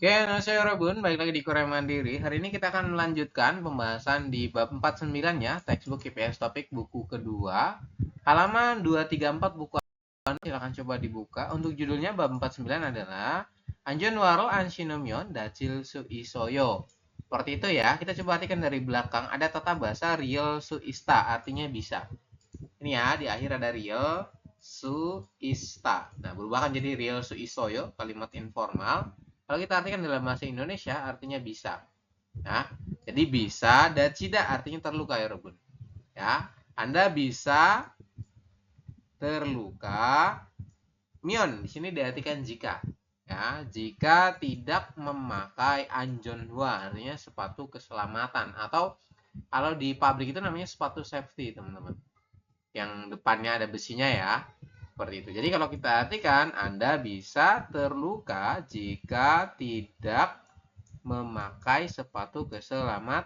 Oke, saya Robun, balik lagi di Korea Mandiri. Hari ini kita akan melanjutkan pembahasan di bab 49 ya, textbook IPS topik buku kedua. Halaman 234 buku silakan coba dibuka. Untuk judulnya bab 49 adalah Anjon Waro Anshinomyon Dachil Su Isoyo. Seperti itu ya. Kita coba artikan dari belakang ada tata bahasa real su ista, artinya bisa. Ini ya, di akhir ada real su ista. Nah, berubah kan jadi real su isoyo, kalimat informal. Kalau kita artikan dalam bahasa Indonesia, artinya bisa. Nah, jadi bisa dan tidak artinya terluka ya, Robun. Ya, Anda bisa terluka. Mion di sini diartikan jika. Ya, jika tidak memakai anjonhwa, artinya sepatu keselamatan, atau kalau di pabrik itu namanya sepatu safety, teman-teman. Yang depannya ada besinya ya. Seperti itu. Jadi kalau kita artikan, Anda bisa terluka jika tidak memakai sepatu keselamatan.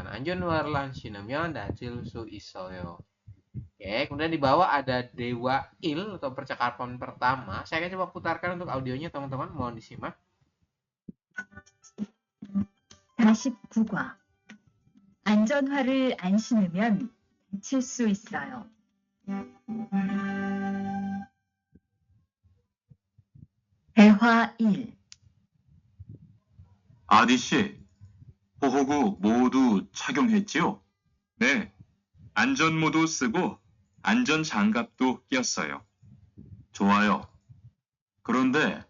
Anjon warlan sinamyon dacil su isoyo. Oke, kemudian di bawah ada Dewa Il atau percakapan pertama. Saya akan coba putarkan untuk audionya teman-teman. Mohon disimak. 49과 안전화를 안 신으면 다칠 수 있어요. 대화 1. 아디씨, 보호구 모두 착용했지요? 네, 안전모도 쓰고 안전장갑도 꼈어요. 좋아요. 그런데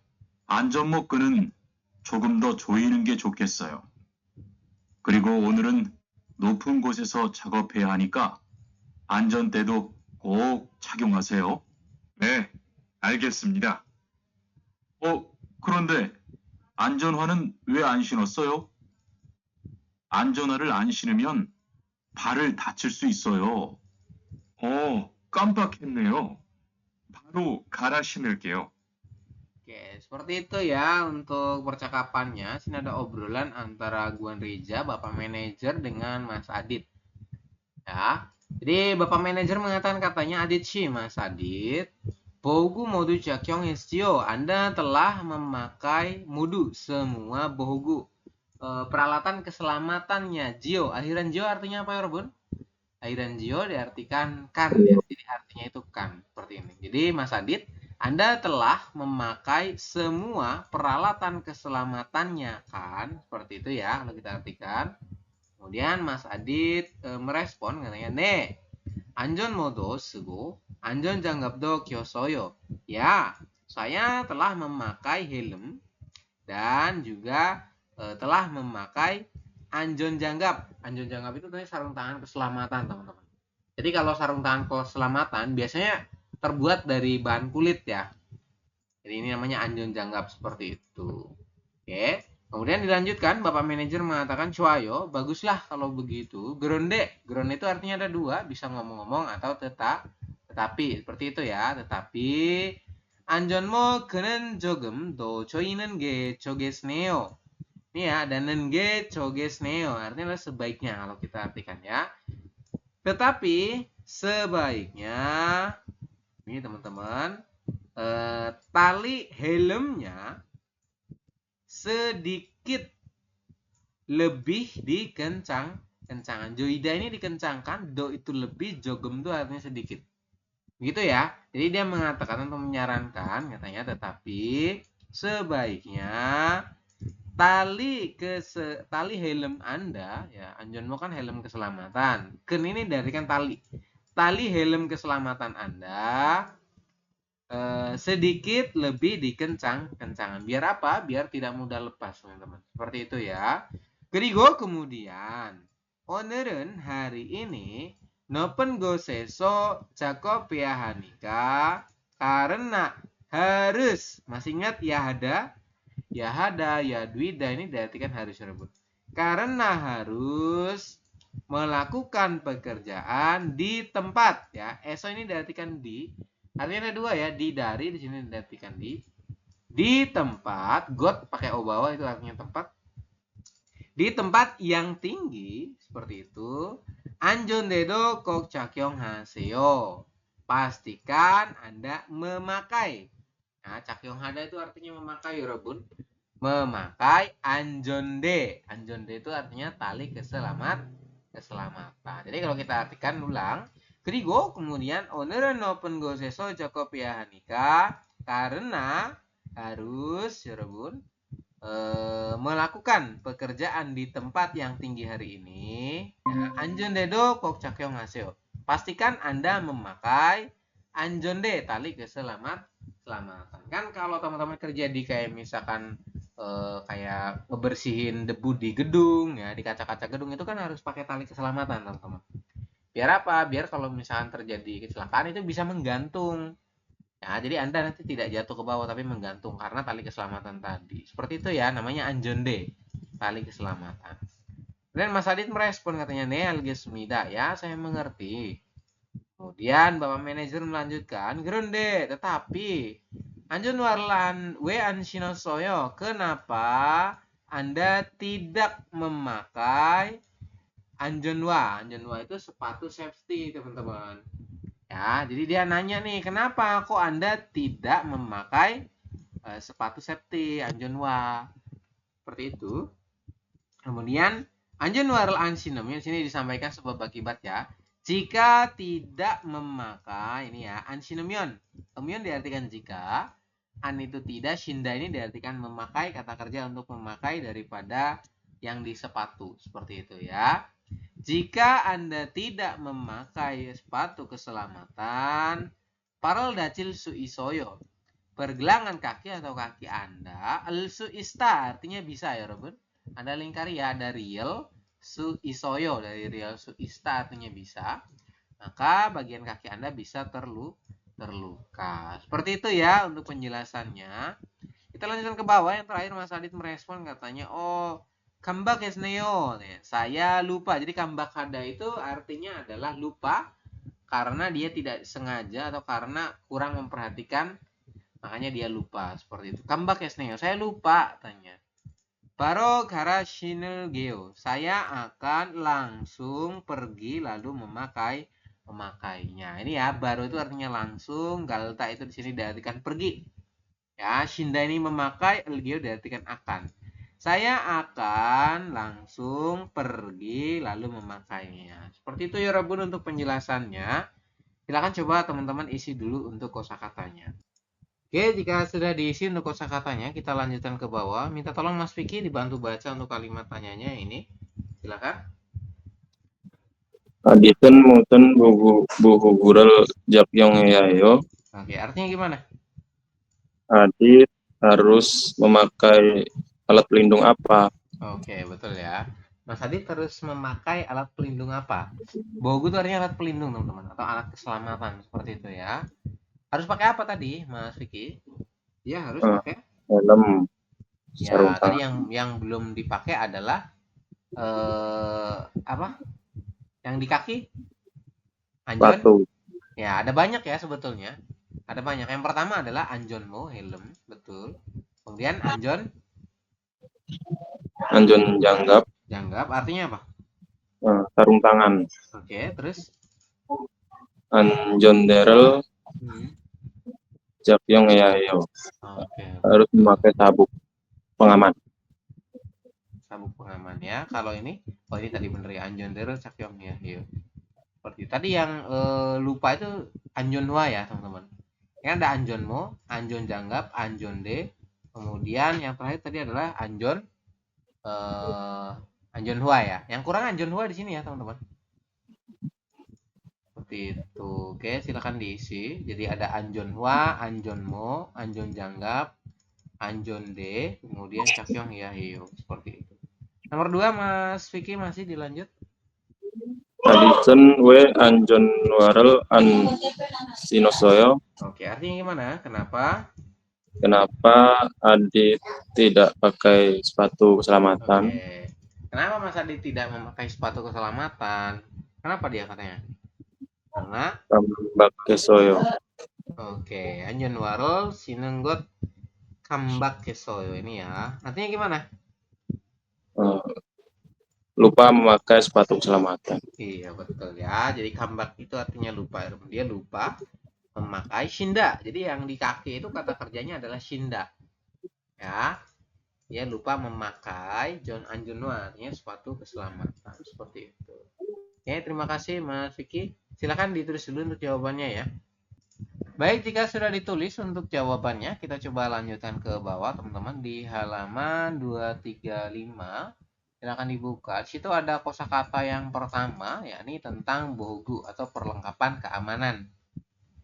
안전모 끈은 조금 더 조이는 게 좋겠어요. 그리고 오늘은 높은 곳에서 작업해야 하니까 안전대도 꼭 착용하세요. 네, 알겠습니다. 그런데 안전화는 왜 안 신었어요? 안전화를 안 신으면 발을 다칠 수 있어요. 깜빡했네요. 바로 갈아 신을게요. Oke, seperti itu ya untuk percakapannya. Sini ada obrolan antara Guan Rija, Bapak Manajer, dengan Mas Adit. Ya, jadi Bapak Manajer mengatakan katanya Adit sih, Mas Adit. Bogu modu jakyong hestio. Anda telah memakai mudu semua bogu. Peralatan keselamatannya. Jio. Akhiran Jio artinya apa ya, Robun? Akhiran Jio diartikan kan. Ya. Jadi artinya itu kan. Seperti ini. Jadi Mas Adit, Anda telah memakai semua peralatan keselamatannya kan. Seperti itu ya. Kalau kita artikan. Kemudian Mas Adit merespon katanya, "Ne, 안전 모도 쓰고 안전 장갑도 꼈어요." Ya, saya telah memakai helm dan juga telah memakai anjon janggap. Anjon janggap itu tadi sarung tangan keselamatan, teman-teman. Jadi kalau sarung tangan keselamatan biasanya terbuat dari bahan kulit ya. Jadi ini namanya anjon janggap seperti itu. Oke. Kemudian dilanjutkan, Bapak Manajer mengatakan, "Cuayo, baguslah kalau begitu. Geronde, geronde itu artinya ada dua, bisa ngomong-ngomong atau tetapi, seperti itu ya. Tetapi, 안전모 그는 조금 더 조이는 게 좋겠네요." Ini ya, dan ge 좋겠네요. Artinya adalah sebaiknya kalau kita artikan ya. Tetapi, sebaiknya, ini teman-teman, tali helmnya sedikit lebih kencangan. Joida ini dikencangkan, do itu lebih, jogem itu artinya sedikit. Begitu ya. Jadi dia mengatakan atau menyarankan katanya, tetapi sebaiknya tali helm Anda ya, anjonmu kan helm keselamatan. Ken ini dari kan tali. Tali helm keselamatan Anda sedikit lebih dikencang-kencangan. Biar apa? Biar tidak mudah lepas, teman-teman. Seperti itu ya. 그리고 kemudian, 오늘은 hari ini 높은 곳에서 작업해야 하니까 karena harus. Masih ingat ya ada? Ya ada, ya dwida ini diartikan harus rebut. Karena harus melakukan pekerjaan di tempat ya. Eso ini diartikan di. Artinya ada dua ya, di dari di sini diartikan di tempat, got pakai o bawah itu artinya tempat. Di tempat yang tinggi seperti itu. 안전대도 꼭 착용하세요. Pastikan Anda memakai. Nah, 착용하다 itu artinya memakai, Robun. memakai anjonde. Anjonde itu artinya tali keselamatan. Jadi kalau kita artikan ulang, 그리고 kemudian 오늘은 open 곳에서 작업해야 하니까 karena harus 여러분 melakukan pekerjaan di tempat yang tinggi hari ini. Ya, 안전대도 꼭 착용하세요. Pastikan Anda memakai anjonde, tali keselamatan. Kan kalau teman-teman kerja di kayak misalkan kayak ngebersihin debu di gedung ya, di kaca-kaca gedung itu kan harus pakai tali keselamatan, teman-teman. Biar apa? Biar kalau misalkan terjadi kecelakaan itu bisa menggantung. Ya, jadi Anda nanti tidak jatuh ke bawah tapi menggantung karena tali keselamatan tadi. Seperti itu ya, namanya anjonde, tali keselamatan. Kemudian Mas Adit merespon katanya, "네, 알겠습니다." Ya, saya mengerti. Kemudian Bapak manajer melanjutkan, "그런데 tetapi 안전화를 왜 안 신었어요? Kenapa Anda tidak memakai 안전화?" Anjonwa itu sepatu safety, teman-teman. Ya, jadi dia nanya nih, kenapa kok Anda tidak memakai sepatu safety anjonwa? Seperti itu. Kemudian anjonwa를 안 신으면, di sini disampaikan sebab akibat ya. Jika tidak memakai, ini ya, 안 신으면. Emion diartikan jika, an itu tidak, shinda ini diartikan memakai, kata kerja untuk memakai daripada yang di sepatu. Seperti itu ya. Jika Anda tidak memakai sepatu keselamatan, paral dacil suisoyo, pergelangan kaki atau kaki Anda, el suista artinya bisa ya, Robin. Anda lingkari ya, ada real suisoyo, dari real suista artinya bisa. Maka bagian kaki Anda bisa terluka. Seperti itu ya untuk penjelasannya. Kita lanjutkan ke bawah. Yang terakhir Mas Adit merespon katanya, "Oh, kambak esneo." Saya lupa. Jadi kambak hada itu artinya adalah lupa karena dia tidak sengaja atau karena kurang memperhatikan, makanya dia lupa. Seperti itu. Kambak esneo. Saya lupa, tanya. Baro gara geo. Saya akan langsung pergi lalu memakainya. Ini ya, baru itu artinya langsung, galta itu di sini diartikan pergi. Ya, shinda ini memakai, elgeo diartikan akan. Saya akan langsung pergi lalu memakainya. Seperti itu ya Rabun untuk penjelasannya. Silakan coba teman-teman isi dulu untuk kosakatanya. Oke, jika sudah diisi untuk kosakatanya, kita lanjutkan ke bawah. Minta tolong Mas Vicky dibantu baca untuk kalimat tanyanya ini. Silakan. Aditen muten buhu japyong yayo. Oke, artinya gimana? Adit harus memakai alat pelindung apa? Oke, betul ya. Mas Adit harus memakai alat pelindung apa? Bogu itu artinya alat pelindung, teman-teman, atau alat keselamatan, seperti itu ya. Harus pakai apa tadi, Mas Vicky? Ya, harus pakai helm. ya. Tadi yang belum dipakai adalah apa? Yang di kaki? Anjon? Sepatu. Ya, ada banyak ya sebetulnya. Ada banyak. Yang pertama adalah anjonmo, helm, betul. Kemudian anjon Janggap. Janggap artinya apa? Sarung tangan. Oke, terus Anjon derel japyong yayo. Oke. Harus memakai sabuk pengaman. Sabuk pengaman ya. Kalau ini, oh ini tadi bener ya, anjon derel cakyong ya. Seperti tadi yang lupa itu anjonwa ya, teman-teman. Ini ada anjonmo, anjon janggap, anjonde. Kemudian yang terakhir tadi adalah anjonhua ya. Yang kurang anjonhua di sini ya, teman-teman. Seperti itu. Oke, silakan diisi. Jadi ada anjonhua, anjonmo, anjon janggap, anjonde, kemudian cakyong ya hiyo. Seperti itu. Nomor 2 Mas Vicky masih dilanjut. Aditen we anjon warel an sinosoyo. Oke, artinya gimana? Kenapa Adit tidak pakai sepatu keselamatan? Oke. Kenapa Mas Adit tidak memakai sepatu keselamatan? Kenapa dia katanya? Karena Kambak kesoyo. Oke, anjon warel sinenggot kambak kesoyo ini ya. Artinya gimana? Lupa memakai sepatu keselamatan. Iya, betul ya. Jadi kambak itu artinya lupa. Dia lupa memakai shinda. Jadi yang di kaki itu kata kerjanya adalah shinda. Ya. dia lupa memakai jon anjonwa, artinya sepatu keselamatan, seperti itu. Oke, terima kasih Mas Vicky. Silakan ditulis dulu untuk jawabannya ya. Baik, jika sudah ditulis untuk jawabannya, kita coba lanjutkan ke bawah teman-teman di halaman 235. Silakan dibuka. Di situ ada kosakata yang pertama, yakni tentang bogu atau perlengkapan keamanan.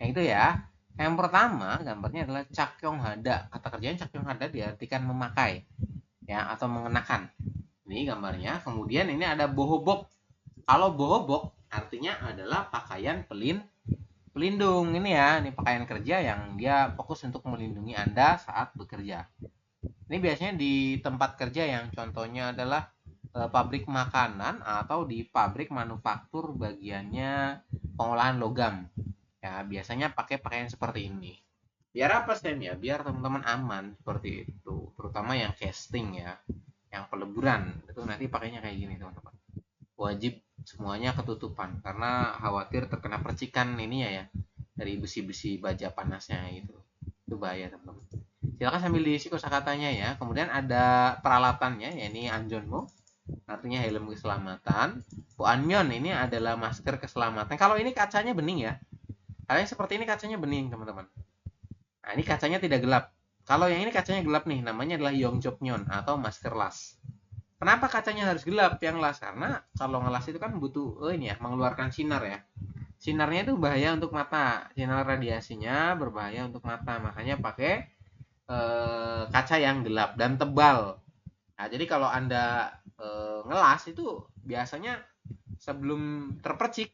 Yang itu ya. Yang pertama, gambarnya adalah cakyong hada. Kata kerjanya cakyong hada diartikan memakai ya atau mengenakan. Ini gambarnya. Kemudian ini ada bohobok. Kalau bohobok artinya adalah pakaian pelindung. Ini ya, ini pakaian kerja yang dia fokus untuk melindungi Anda saat bekerja. Ini biasanya di tempat kerja yang contohnya adalah pabrik makanan atau di pabrik manufaktur bagiannya pengolahan logam. Ya, biasanya pakai pakaian seperti ini. Biar apa Sam ya? Biar teman-teman aman seperti itu. Terutama yang casting ya, yang peleburan. Itu nanti pakainya kayak gini teman-teman. Wajib semuanya ketutupan karena khawatir terkena percikan ini ya dari besi-besi baja panasnya itu. Itu bahaya teman-teman. Silakan sambil diisi kosakatanya ya. Kemudian ada peralatannya, yakni anjonmo, artinya helm keselamatan. Boanmyon ini adalah masker keselamatan. Kalau ini kacanya bening ya. Kalau yang seperti ini kacanya bening teman-teman. Nah ini kacanya tidak gelap. Kalau yang ini kacanya gelap nih, namanya adalah yongjopnyon atau masker las. Kenapa kacanya harus gelap yang las? Karena kalau ngelas itu kan butuh ini ya, mengeluarkan sinar ya. Sinarnya itu bahaya untuk mata. Sinar radiasinya berbahaya untuk mata. Makanya pakai kaca yang gelap dan tebal. Nah, jadi kalau Anda ngelas itu biasanya sebelum terpercik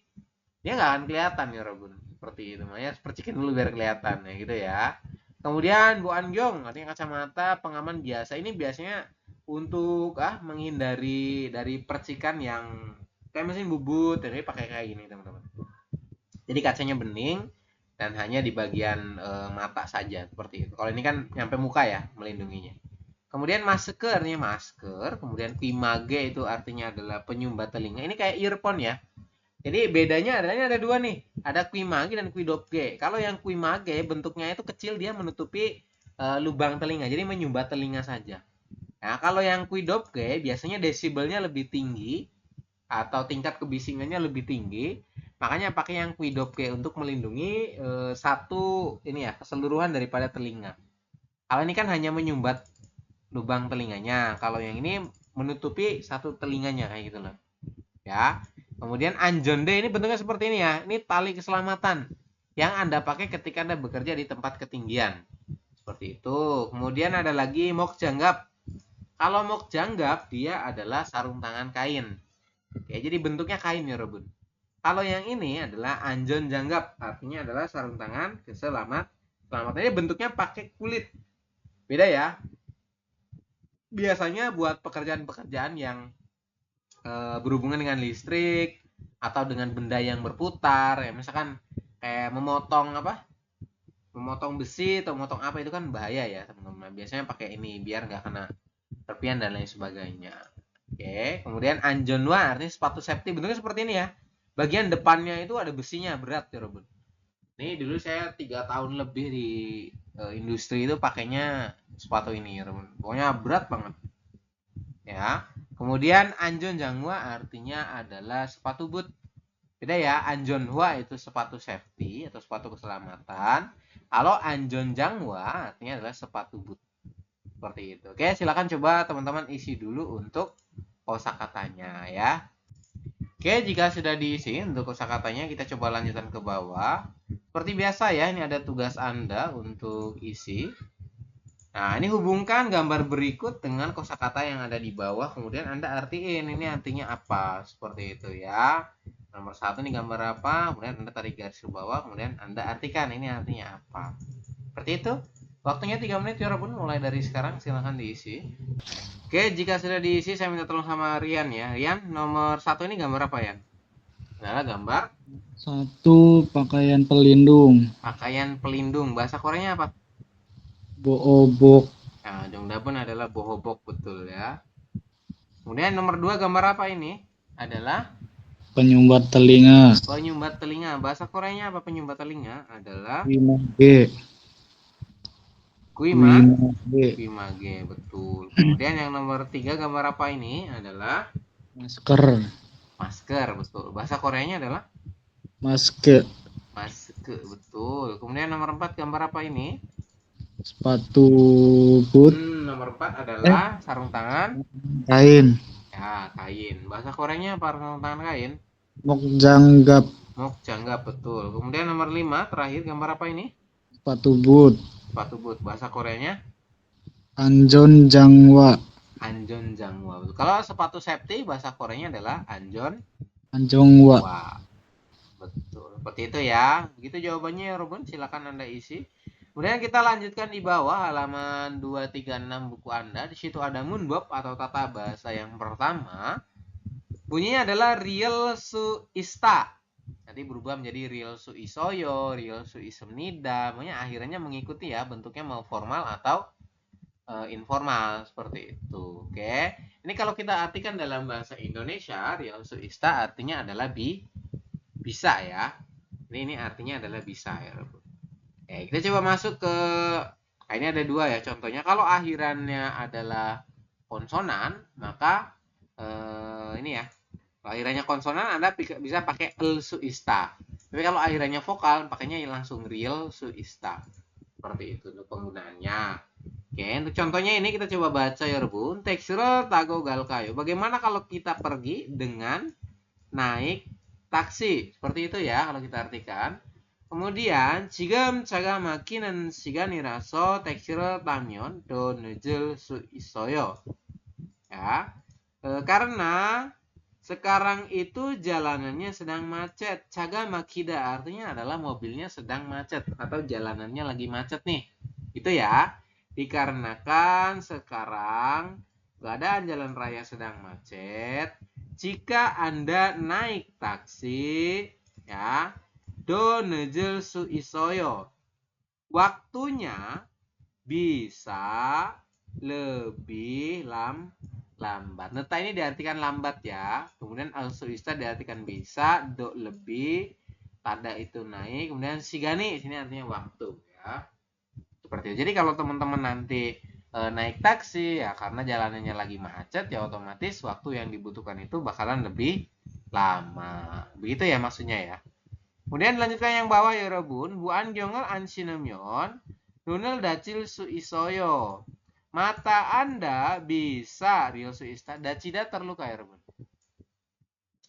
dia nggak akan kelihatan ya Robun. Seperti itu. Makanya percikin dulu biar kelihatan ya gitu ya. Kemudian Bu Angyong, artinya kacamata pengaman biasa. Ini biasanya untuk menghindari dari percikan yang kayak mesin bubut, jadi pakai kayak gini teman-teman. Jadi kacanya bening dan hanya di bagian mata saja seperti itu. Kalau ini kan nyampe muka ya melindunginya. Kemudian masker, artinya masker. Kemudian kuimage itu artinya adalah penyumbat telinga. Ini kayak earphone ya. Jadi bedanya adalah ini ada dua nih. Ada kuimage dan kuidopge. Kalau yang kuimage bentuknya itu kecil, dia menutupi lubang telinga. Jadi menyumbat telinga saja. Nah, kalau yang kuidopge biasanya desibelnya lebih tinggi atau tingkat kebisingannya lebih tinggi. Makanya pakai yang kuidopge untuk melindungi satu ini ya, keseluruhan daripada telinga. Kalau ini kan hanya menyumbat lubang telinganya. Kalau yang ini menutupi satu telinganya kayak gitu loh. Ya. Kemudian anjonde ini bentuknya seperti ini ya. Ini tali keselamatan yang Anda pakai ketika Anda bekerja di tempat ketinggian. Seperti itu. Kemudian ada lagi mok janggap. Kalau mok janggap dia adalah sarung tangan kain. Oke, jadi bentuknya kain ya Robun. Kalau yang ini adalah anjon janggap. Artinya adalah sarung tangan keselamatannya bentuknya pakai kulit. Beda ya. Biasanya buat pekerjaan-pekerjaan yang berhubungan dengan listrik atau dengan benda yang berputar ya, misalkan kayak memotong besi atau memotong apa itu kan bahaya ya teman-teman. Biasanya pakai ini biar nggak kena serpian dan lain sebagainya. Oke, kemudian anjonwa artinya sepatu safety, bentuknya seperti ini ya. Bagian depannya itu ada besinya, berat ya Robin. Ini dulu saya 3 tahun lebih di industri itu pakainya sepatu ini ya Robin. Pokoknya berat banget. Ya. Kemudian anjon jangwa artinya adalah sepatu boot. Beda ya, anjonhwa itu sepatu safety atau sepatu keselamatan. Kalau anjon jangwa artinya adalah sepatu boot. Seperti itu. Oke, silakan coba teman-teman isi dulu untuk kosakatanya ya. Oke, jika sudah diisi untuk kosakatanya, kita coba lanjutkan ke bawah. Seperti biasa ya, ini ada tugas Anda untuk isi. Nah, ini hubungkan gambar berikut dengan kosakata yang ada di bawah, kemudian Anda artiin ini artinya apa, seperti itu ya. Nomor 1 ini gambar apa, kemudian Anda tarik garis ke bawah, kemudian Anda artikan ini artinya apa. Seperti itu. Waktunya 3 menit ya Robun, mulai dari sekarang silahkan diisi. Oke, jika sudah diisi saya minta tolong sama Rian ya. Rian, nomor 1 ini gambar apa ya? Adalah gambar 1. Pakaian pelindung. Pakaian pelindung. Bahasa Koreanya apa? Boobok. Nah, Jongdapun adalah bohobok, betul ya. Kemudian nomor 2 gambar apa ini? Adalah Penyumbat telinga. penyumbat telinga. Bahasa Koreanya apa penyumbat telinga? Adalah Kuimage. Kuimage. Kuimage, betul. Kemudian yang nomor 3 gambar apa ini adalah Masker. masker, betul. Bahasa Koreanya adalah Maske. maske, betul. Kemudian nomor 4 gambar apa ini? Sepatu boot. Nomor 4 adalah sarung tangan. Kain. Ya, kain. Bahasa Koreanya apa sarung tangan kain? Mokjanggap. Mokjanggap, betul. Kemudian nomor 5 terakhir gambar apa ini? Sepatu boot. Sepatu boot. Bahasa Koreanya Anjonjangwa. Anjonjangwa. Betul. Kalau sepatu safety bahasa Koreanya adalah Anjongwa. Wah, betul. Seperti itu ya. Begitu jawabannya ya, Robun. Silakan Anda isi. Kemudian kita lanjutkan di bawah halaman 236 buku Anda. Di situ ada munbop atau tata bahasa yang pertama. Bunyinya adalah real su ista. Nanti berubah menjadi real su isoyo, real su isemnida. Pokoknya akhirnya mengikuti ya, bentuknya mau formal atau informal seperti itu. Oke. Ini kalau kita artikan dalam bahasa Indonesia, real su ista artinya adalah bisa ya. Ini artinya adalah bisa ya. Oke, kita coba masuk ke ini ada 2 ya contohnya. Kalau akhirannya adalah konsonan, maka ini ya. Kalau akhirannya konsonan Anda bisa pakai el su ista. Tapi kalau akhirannya vokal, pakainya langsung real su ista. Seperti itu untuk penggunaannya. Oke, untuk contohnya ini kita coba baca ya, Rebun. Tekshiro tago galkayo. Bagaimana kalau kita pergi dengan naik taksi? Seperti itu ya kalau kita artikan. Kemudian 지금 차가 막히는 시간이라서 택시를 타면 더 늦을 수 있어요. Ya. Karena sekarang itu jalanannya sedang macet. 차가 막히다 artinya adalah mobilnya sedang macet atau jalanannya lagi macet nih. Itu ya. Dikarenakan sekarang keadaan jalan raya sedang macet. Jika Anda naik taksi, ya, do 늦을 수 있어요. Waktunya bisa lebih lambat. Neta ini diartikan lambat ya. Kemudian al-su ista diartikan bisa, do lebih, tada itu naik, kemudian shigani sini artinya waktu ya. Seperti itu. Jadi kalau teman-teman nanti naik taksi ya karena jalanannya lagi macet ya otomatis waktu yang dibutuhkan itu bakalan lebih lama. Begitu ya maksudnya ya. Kemudian lanjutkan yang bawah ya Robun. Bu Anjongel ansinemion Nunel dacil su isoyo. Mata Anda bisa real su ista dacida terluka ya Robun.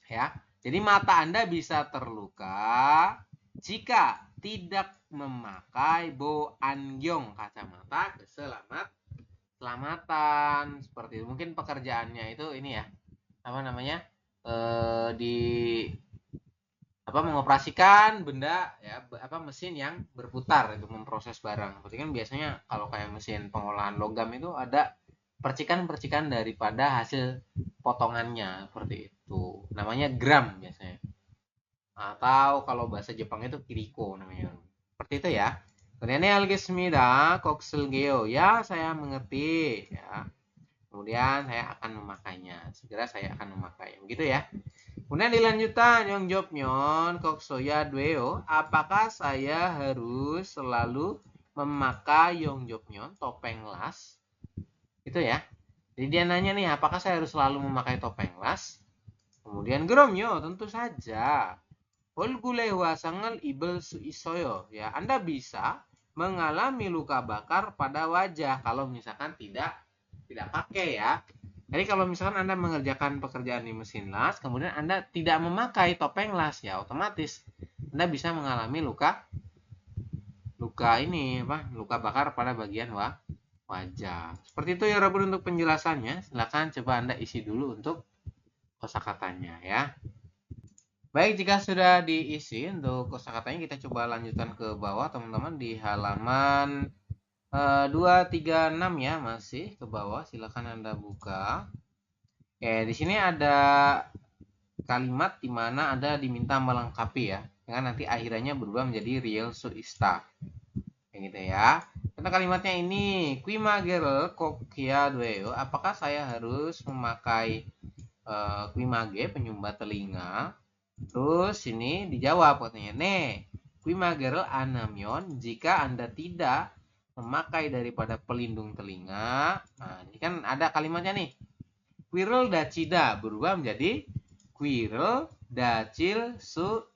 Ya. Jadi mata Anda bisa terluka jika tidak memakai bo angyong kacamata keselamatan seperti itu. Mungkin pekerjaannya itu ini ya. Apa namanya? Mengoperasikan benda ya mesin yang berputar itu memproses barang. Berarti kan biasanya kalau kayak mesin pengolahan logam itu ada percikan-percikan daripada hasil potongannya seperti itu. Namanya gram biasanya. Atau kalau bahasa Jepang itu kiriko namanya. Seperti itu ya. Kemudian algesmida kokselgeo ya saya mengerti ya. Kemudian saya akan memakainya. Segera saya akan memakai. Begitu ya. Kemudian dilanjutkan yang jawabnya koksoya dweo. Apakah saya harus selalu memakai yang jawabnya topeng las? Itu ya. Jadi dia nanya nih, apakah saya harus selalu memakai topeng las? Kemudian geromyo, tentu saja. Olgulewa sangal ibel suisoyo. Ya, Anda bisa mengalami luka bakar pada wajah kalau misalkan tidak pakai ya. Jadi kalau misalkan Anda mengerjakan pekerjaan di mesin las, kemudian Anda tidak memakai topeng las, ya otomatis Anda bisa mengalami luka bakar pada bagian wajah. Seperti itu ya Robun untuk penjelasannya. Silakan coba Anda isi dulu untuk kosakatanya ya. Baik, jika sudah diisi untuk kosakatanya, kita coba lanjutkan ke bawah teman-teman di halaman 236 ya, masih ke bawah. Silakan Anda buka. Oke, di sini ada kalimat di mana Anda diminta melengkapi ya. Dengan nanti akhirannya berubah menjadi real su ista. Kayak gitu ya. Karena kalimatnya ini, kuimage kokia dweo. Apakah saya harus memakai kuimage penyumbat telinga? Terus ini dijawab katanya, kuimage anamyon jika Anda tidak memakai daripada pelindung telinga. Nah, ini kan ada kalimatnya nih. Quirrell dacida berubah menjadi Quirrell dacil su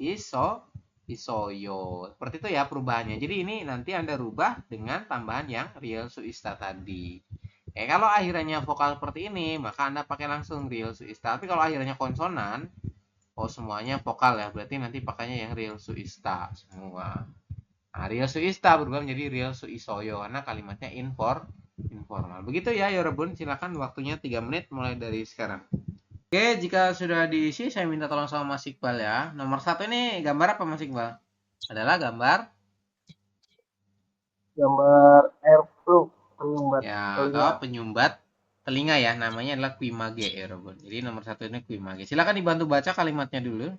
isoyo. Seperti itu ya perubahannya. Jadi ini nanti Anda rubah dengan tambahan yang real su ista tadi. Kalau akhirnya vokal seperti ini, maka Anda pakai langsung real su ista. Tapi kalau akhirnya konsonan, semuanya vokal ya. Berarti nanti pakainya yang real su ista semua. Nah, real su ista berubah menjadi real su isoyo karena kalimatnya informal. Begitu ya, Yorobun. Silakan waktunya 3 menit mulai dari sekarang. Oke, jika sudah diisi, saya minta tolong sama Mas Iqbal ya. Nomor 1 ini gambar apa, Mas Iqbal? Adalah gambar airflow, penyumbat ya telinga. atau penyumbat telinga ya. Namanya adalah quimage ya, Yorobun. Jadi nomor 1 ini quimage. Silakan dibantu baca kalimatnya dulu.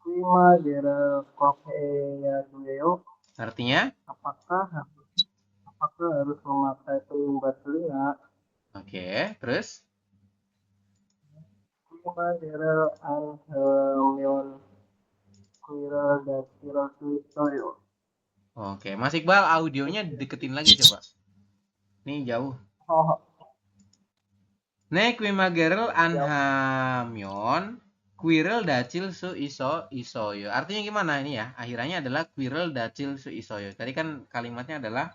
Quimagera cochlea dueo. Artinya? Apakah harus memakai penyumbat telinga? Oke, terus? Quimagera anhemion Quirrell dactyl suistoyo. Oke, Mas Iqbal audionya deketin lagi coba. Nih jauh. Ne quimagerel anhamion Quirrell dacil su isoyo. Artinya gimana ini ya? Akhirannya adalah Quirrell dacil su isoyo. Tadi kan kalimatnya adalah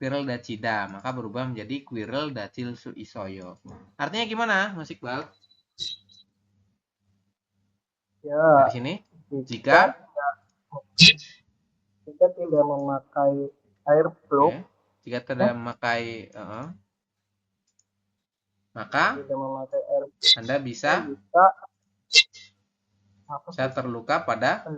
Quirrell dacida, maka berubah menjadi Quirrell dacil su isoyo. Artinya gimana, Mas Iqbal? Ya, dari sini? Jika tidak memakai airflow, jika tidak memakai maka tidak memakai airflow, Anda bisa terluka pada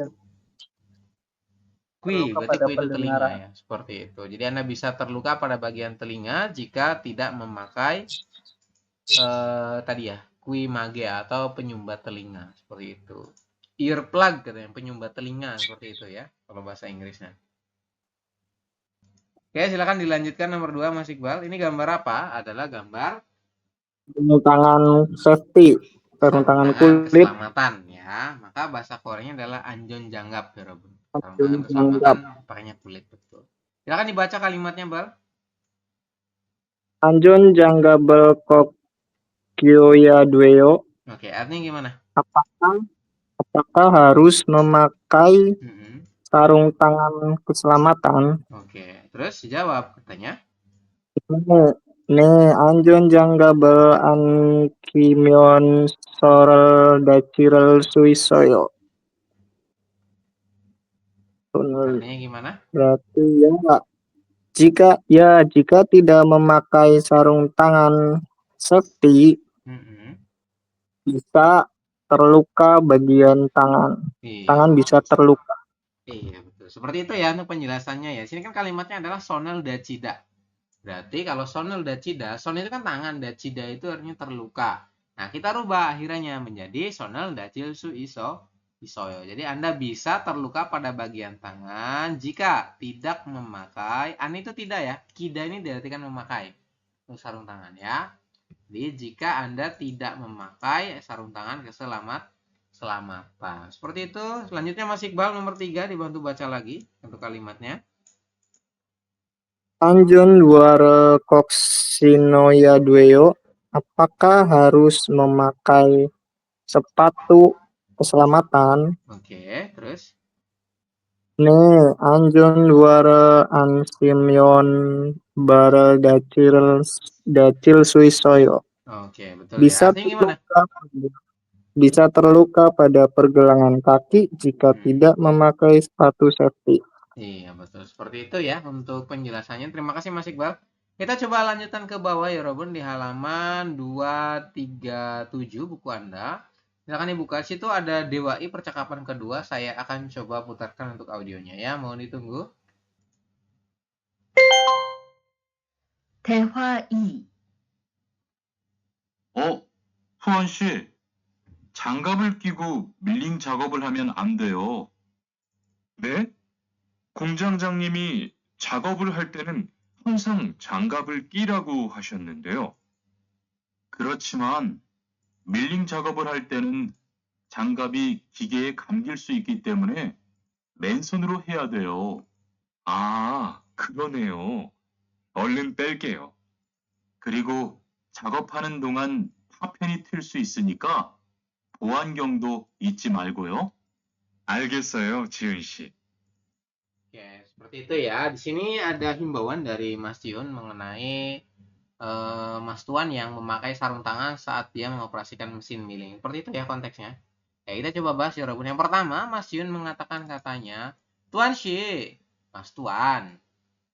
berarti pada itu telinga pendengaran. ya, seperti itu. Jadi Anda bisa terluka pada bagian telinga jika tidak memakai tadi ya, quimage atau penyumbat telinga, seperti itu. Earplug katanya, penyumbat telinga, seperti itu ya, kalau bahasa Inggrisnya. Oke, silakan dilanjutkan nomor 2, Mas Iqbal. Ini gambar apa? Adalah gambar sarung tangan safety, sarung tangan kulit, keselamatan ya. Maka bahasa Koreanya adalah anjon janggap ya, Robun. Sarung tangan keselamatan pakainya kulit, betul. Silakan dibaca kalimatnya, Bal. anjon janggabel kok kyoya dueo. Oke, artinya gimana? Apakah harus memakai sarung tangan keselamatan? Oke, terus jawab katanya. Ne anjon janggabel an kimyon sorel dacirel suisoyo. Artinya gimana? Berarti ya jika tidak memakai sarung tangan safety bisa terluka bagian tangan. Iya. Tangan bisa terluka. Iya, betul. Seperti itu ya untuk penjelasannya ya. Sini kan kalimatnya adalah sonel dacida. Berarti kalau sonel dacida, son itu kan tangan, dacida itu artinya terluka. Nah, kita rubah akhirnya menjadi sonel dacil su isoyo. Jadi Anda bisa terluka pada bagian tangan jika tidak memakai, itu tidak ya. Kida ini diartikan memakai untuk sarung tangan ya. Jadi jika Anda tidak memakai sarung tangan keselamatan. Seperti itu. Selanjutnya Mas Iqbal nomor 3 dibantu baca lagi untuk kalimatnya. Anjon ware koksinoya dueo. Apakah harus memakai sepatu keselamatan? Oke, terus? Ne anjon ware ansimyon barel dacil suisoyo. Oke, betul ya. Artinya gimana? Bisa terluka pada pergelangan kaki jika tidak memakai sepatu safety. Iya, betul. Seperti itu ya untuk penjelasannya. Terima kasih Mas Iqbal. Kita coba lanjutkan ke bawah ya, Robin, di halaman 237 buku Anda. Silakan dibuka. Situ ada Dewa I percakapan kedua. Saya akan coba putarkan untuk audionya ya. Mohon ditunggu. 대화 2. 후원 씨. 장갑을 끼고 밀링 작업을 하면 안 돼요. 네? 공장장님이 작업을 할 때는 항상 장갑을 끼라고 하셨는데요. 그렇지만 밀링 작업을 할 때는 장갑이 기계에 감길 수 있기 때문에 맨손으로 해야 돼요. 아, 그러네요. 얼른 뺄게요. 그리고 작업하는 동안 파편이 튈 수 있으니까 보안경도 잊지 말고요. 알겠어요, 지은 씨. Oke, seperti itu ya. Di sini ada himbauan dari Mas Yun mengenai Mas Tuan yang memakai sarung tangan saat dia mengoperasikan mesin milling. Seperti itu ya konteksnya. Ya, kita coba bahas ya, Robun. Yang pertama, Mas Yun mengatakan katanya, Tuan Shi, Mas Tuan,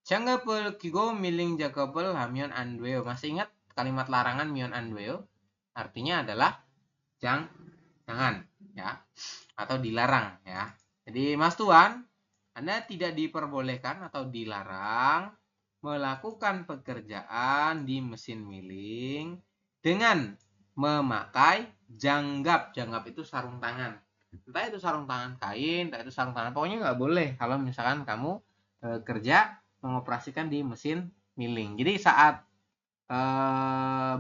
장갑을 끼고 밀링 작업을 하면 안 돼요. Masih ingat kalimat larangan mion an 돼요? Artinya adalah jangan ya, atau dilarang ya. Jadi Mas Tuan, Anda tidak diperbolehkan atau dilarang melakukan pekerjaan di mesin milling dengan memakai janggap. Janggap itu sarung tangan. Entah itu sarung tangan kain, entah itu sarung tangan. Pokoknya nggak boleh kalau misalkan kamu kerja mengoperasikan di mesin milling. Jadi saat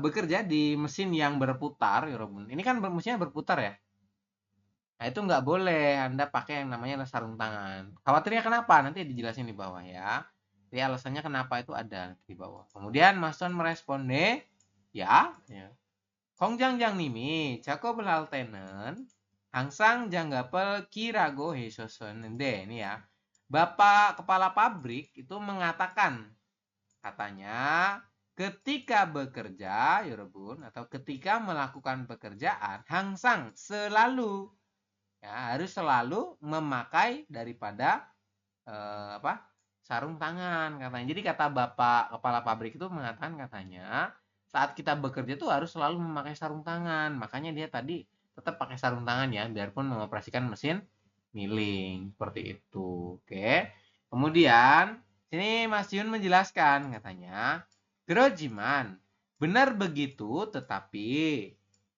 bekerja di mesin yang berputar, ya Robun. Ini kan mesinnya berputar ya. Nah, itu nggak boleh Anda pakai yang namanya sarung tangan. Khawatirnya kenapa? Nanti dijelasin di bawah ya. Jadi alasannya kenapa itu ada di bawah. Kemudian Mas Tuan meresponde, ya. 공장장님이 작업을 할 때는 항상 장갑을 끼라고 해주셨는데, ini ya. Bapak kepala pabrik itu mengatakan, katanya, ketika bekerja, Yorobun, atau ketika melakukan pekerjaan, 항상 selalu, ya, harus selalu memakai daripada sarung tangan katanya. Jadi kata Bapak kepala pabrik itu mengatakan katanya saat kita bekerja tuh harus selalu memakai sarung tangan. Makanya dia tadi tetap pakai sarung tangan ya, biarpun mengoperasikan mesin milling seperti itu. Oke. Kemudian sini Mas Yun menjelaskan katanya, 그러지만 benar begitu, tetapi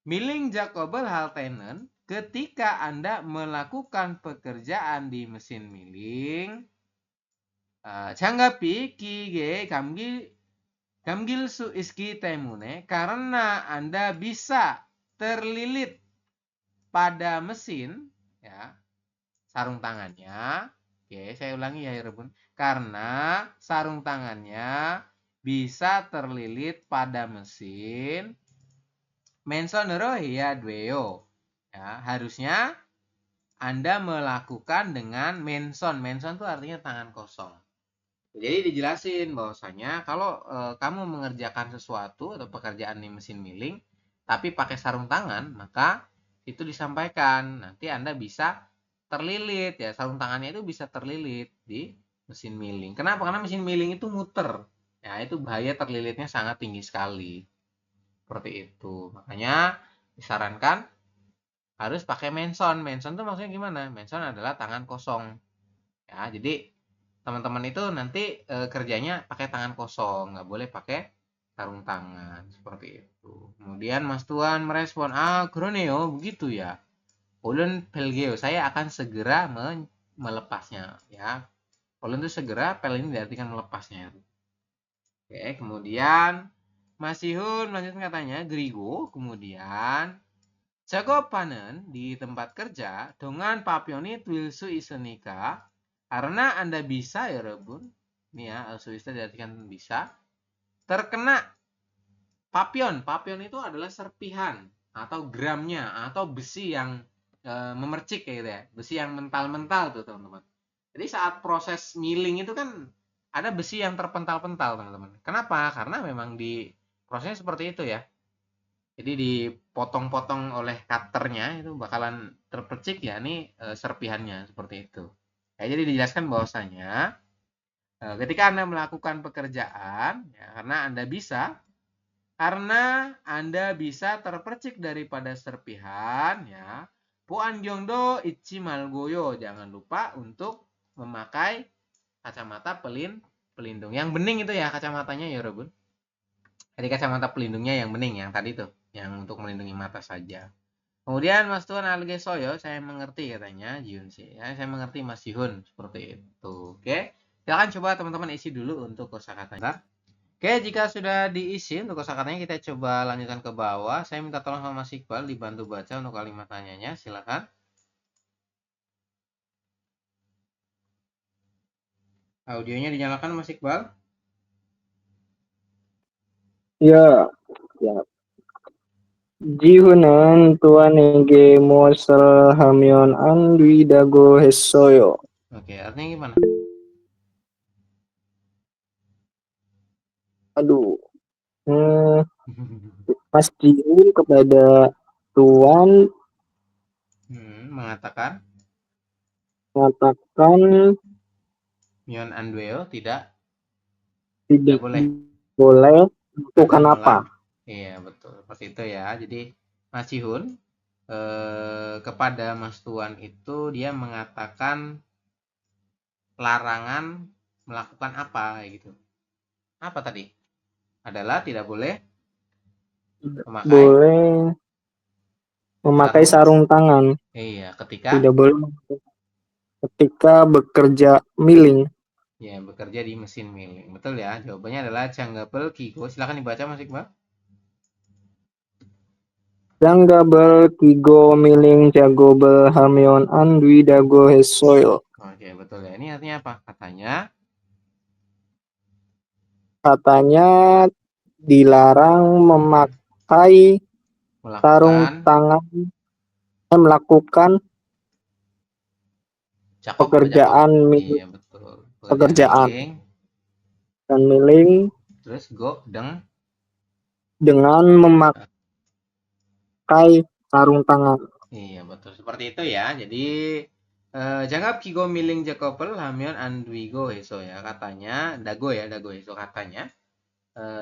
milling 작업을 할 때는 ketika Anda melakukan pekerjaan di mesin milling, 장갑이 끼게 감길 수 있기 때문에 karena Anda bisa terlilit pada mesin, ya, sarung tangannya. Oke, saya ulangi ya, Rebun. Karena sarung tangannya bisa terlilit pada mesin, 맨손으로 해야 돼요. Ya, harusnya Anda melakukan dengan menson. Menson itu artinya tangan kosong. Jadi dijelasin bahwasanya kalau kamu mengerjakan sesuatu atau pekerjaan di mesin milling tapi pakai sarung tangan, maka itu disampaikan nanti Anda bisa terlilit ya, sarung tangannya itu bisa terlilit di mesin milling. Kenapa? Karena mesin milling itu muter. Ya, itu bahaya terlilitnya sangat tinggi sekali. Seperti itu. Makanya disarankan harus pakai menson. Menson itu maksudnya gimana? Menson adalah tangan kosong. Ya, jadi teman-teman itu nanti kerjanya pakai tangan kosong, nggak boleh pakai sarung tangan seperti itu. Kemudian Mas Tuan merespon, 그러네요, begitu ya. Ulun pelgeo, saya akan segera melepasnya ya. Ulun itu segera, pel ini diartikan melepasnya. Oke, kemudian Mas Ihun melanjutkan katanya, 그리고 kemudian 작업하는 di tempat kerja dengan papion이 될 수 있으니까 karena Anda bisa ya Rebun, ini ya, al-su bisa diartikan bisa, terkena papion. Papion itu adalah serpihan atau gramnya atau besi yang memercik kayak gitu ya, besi yang mental-mental tuh teman-teman. Jadi saat proses milling itu kan ada besi yang terpental-pental teman-teman. Kenapa? Karena memang di prosesnya seperti itu ya. Jadi dipotong-potong oleh cutternya itu bakalan terpercik ya, ini serpihannya seperti itu. Ya, jadi dijelaskan bahwasanya ketika Anda melakukan pekerjaan, ya, karena Anda bisa terpercik daripada serpihan, ya, 보안경도 잊지 말고요. Jangan lupa untuk memakai kacamata pelindung. Yang bening itu ya kacamatanya ya, Robun. Jadi kacamata pelindungnya yang bening, yang tadi tuh, yang untuk melindungi mata saja. Kemudian Mas Tuan Algesoyo, saya mengerti katanya, Jihun sih. Ya, saya mengerti Mas Jihun seperti itu. Oke, silakan coba teman-teman isi dulu untuk kosakatanya. Oke, jika sudah diisi untuk kosakatanya, kita coba lanjutkan ke bawah. Saya minta tolong sama Mas Iqbal dibantu baca untuk kalimat tanyanya. Silakan. Audionya dinyalakan Mas Iqbal. Ya, ya. Jihunan tuanege mosel hamyon andwi dago hesoyo. Oke, artinya gimana? Aduh. Mas Jihun kepada Tuan Mengatakan mengatakan Myon Andweo tidak tidak boleh boleh ada melakukan apa. Iya, betul. Seperti itu ya. Jadi Mas Jihun kepada Mas Tuan itu dia mengatakan larangan melakukan apa gitu. Apa tadi? Adalah tidak boleh memakai Boleh memakai sarung tangan. Iya, ketika Tidak boleh ketika bekerja milling. ya bekerja di mesin milling. Betul ya? Jawabannya adalah Janggapel Kigo. Silakan dibaca Mas Iqbal. Janggabel kigo milling jagobel hamyon andwi dago hesoyo. Oke, betul ya. Ini artinya apa? Katanya Dilarang memakai sarung melakukan tangan melakukan Jakob apa Jakob? pekerjaan Iya, betul. pekerjaan Milling, dan milling terus go dengan memakai sarung tangan. Iya, betul. Seperti itu ya. Jadi janggap kigo milling Jakopel hamyon andwigo heso ya. Katanya dago ya, dago heso katanya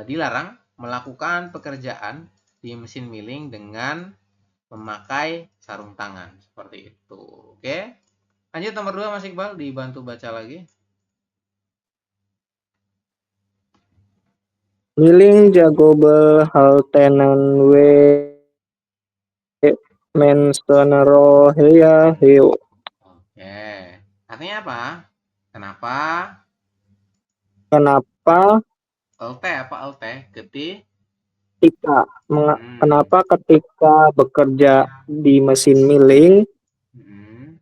dilarang melakukan pekerjaan di mesin milling dengan memakai sarung tangan. Seperti itu. Oke. Lanjut nomor 2 Mas Iqbal, dibantu baca lagi. Milling jagobel haltenan we menstenero heya heo. Oke. Artinya apa? Kenapa? Kenapa Elte? ketika kenapa ketika bekerja di mesin milling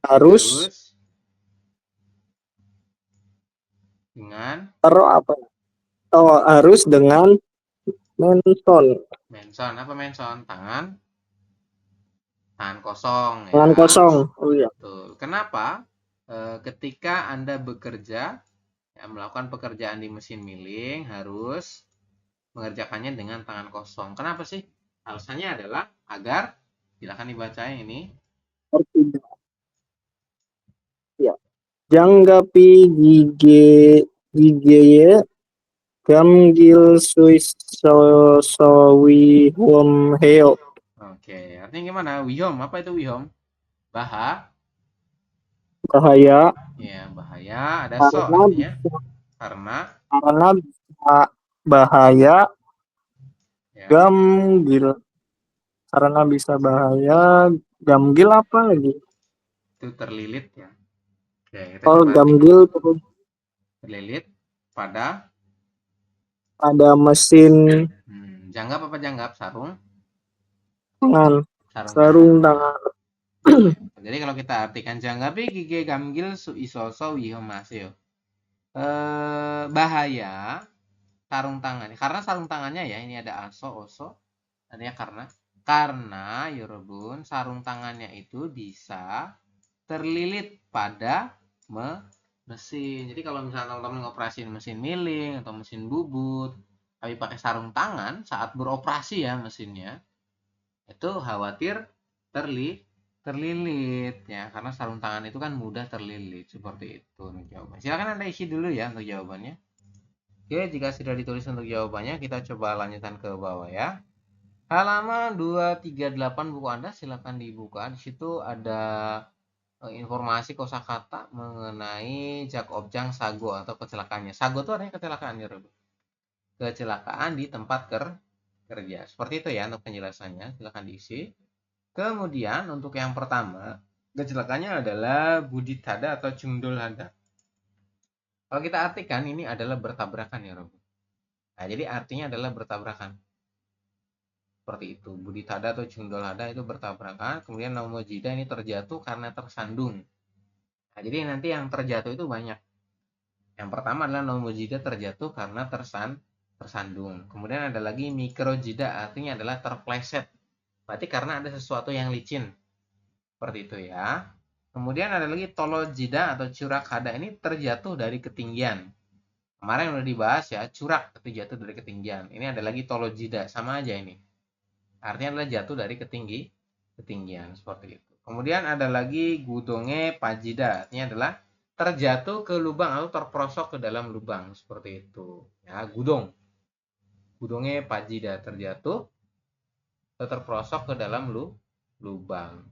harus dengan harus dengan menson. Menson apa menson? Tangan kosong ya. Tangan kosong. Oh iya. Betul. Kenapa? Ketika Anda bekerja ya, melakukan pekerjaan di mesin milling harus mengerjakannya dengan tangan kosong. Kenapa sih? Alasannya adalah agar silakan dibaca ini. Ya. Janggapi gige gamgil suis sowi hom heo. Oke, artinya gimana? Wihom, apa itu wihom? Bahaya. Ya, bahaya. Ada so artinya. Karena bisa bahaya. ya. Gamgil. Karena bisa bahaya. Gamgil apa lagi? Itu terlilit ya. Oke, kita gamgil terlilit pada mesin janggap apa janggap? Sarung tangan. Jadi kalau kita artikan janggapi gige gamgil su isoso wihomaseo. Bahaya sarung tangannya. Karena sarung tangannya ya, ini ada aso, oso. Artinya karena yorobun sarung tangannya itu bisa terlilit pada mesin. Jadi kalau misalnya teman-teman ngoperasin mesin milling atau mesin bubut, tapi pakai sarung tangan saat beroperasi ya mesinnya, itu khawatir terlilit ya, karena sarung tangan itu kan mudah terlilit. Seperti itu untuk jawabannya. Silakan Anda isi dulu ya untuk jawabannya. Oke, jika sudah ditulis untuk jawabannya, kita coba lanjutkan ke bawah ya. Halaman 238 buku Anda silakan dibuka. Di situ ada informasi kosakata mengenai Jak Objang Sago atau kecelakaannya. Sago itu artinya kecelakaan ya, Rob. Kecelakaan di tempat kerja. Seperti itu ya untuk penjelasannya. Silakan diisi. Kemudian untuk yang pertama, kecelakaannya adalah Buditada atau Jungdol Hada. Kalau kita artikan ini adalah bertabrakan ya, Rob. Nah, jadi artinya adalah bertabrakan. Seperti itu. Buditada atau Jungdol Hada itu bertabrakan. Kemudian Nomojida ini terjatuh karena tersandung. Nah, jadi nanti yang terjatuh itu banyak. Yang pertama adalah nomojida terjatuh karena tersandung. Kemudian ada lagi mikrojida, artinya adalah terpleset. Berarti karena ada sesuatu yang licin. Seperti itu ya. Kemudian ada lagi tolojida atau curak hada, ini terjatuh dari ketinggian. Kemarin udah dibahas ya, curak itu jatuh dari ketinggian. Ini ada lagi tolojida, sama aja ini. Artinya adalah jatuh dari ketinggian seperti itu. Kemudian ada lagi gudonge pajida, artinya adalah terjatuh ke lubang atau terperosok ke dalam lubang seperti itu. Ya, gudonge pajida, terjatuh atau terperosok ke dalam lubang.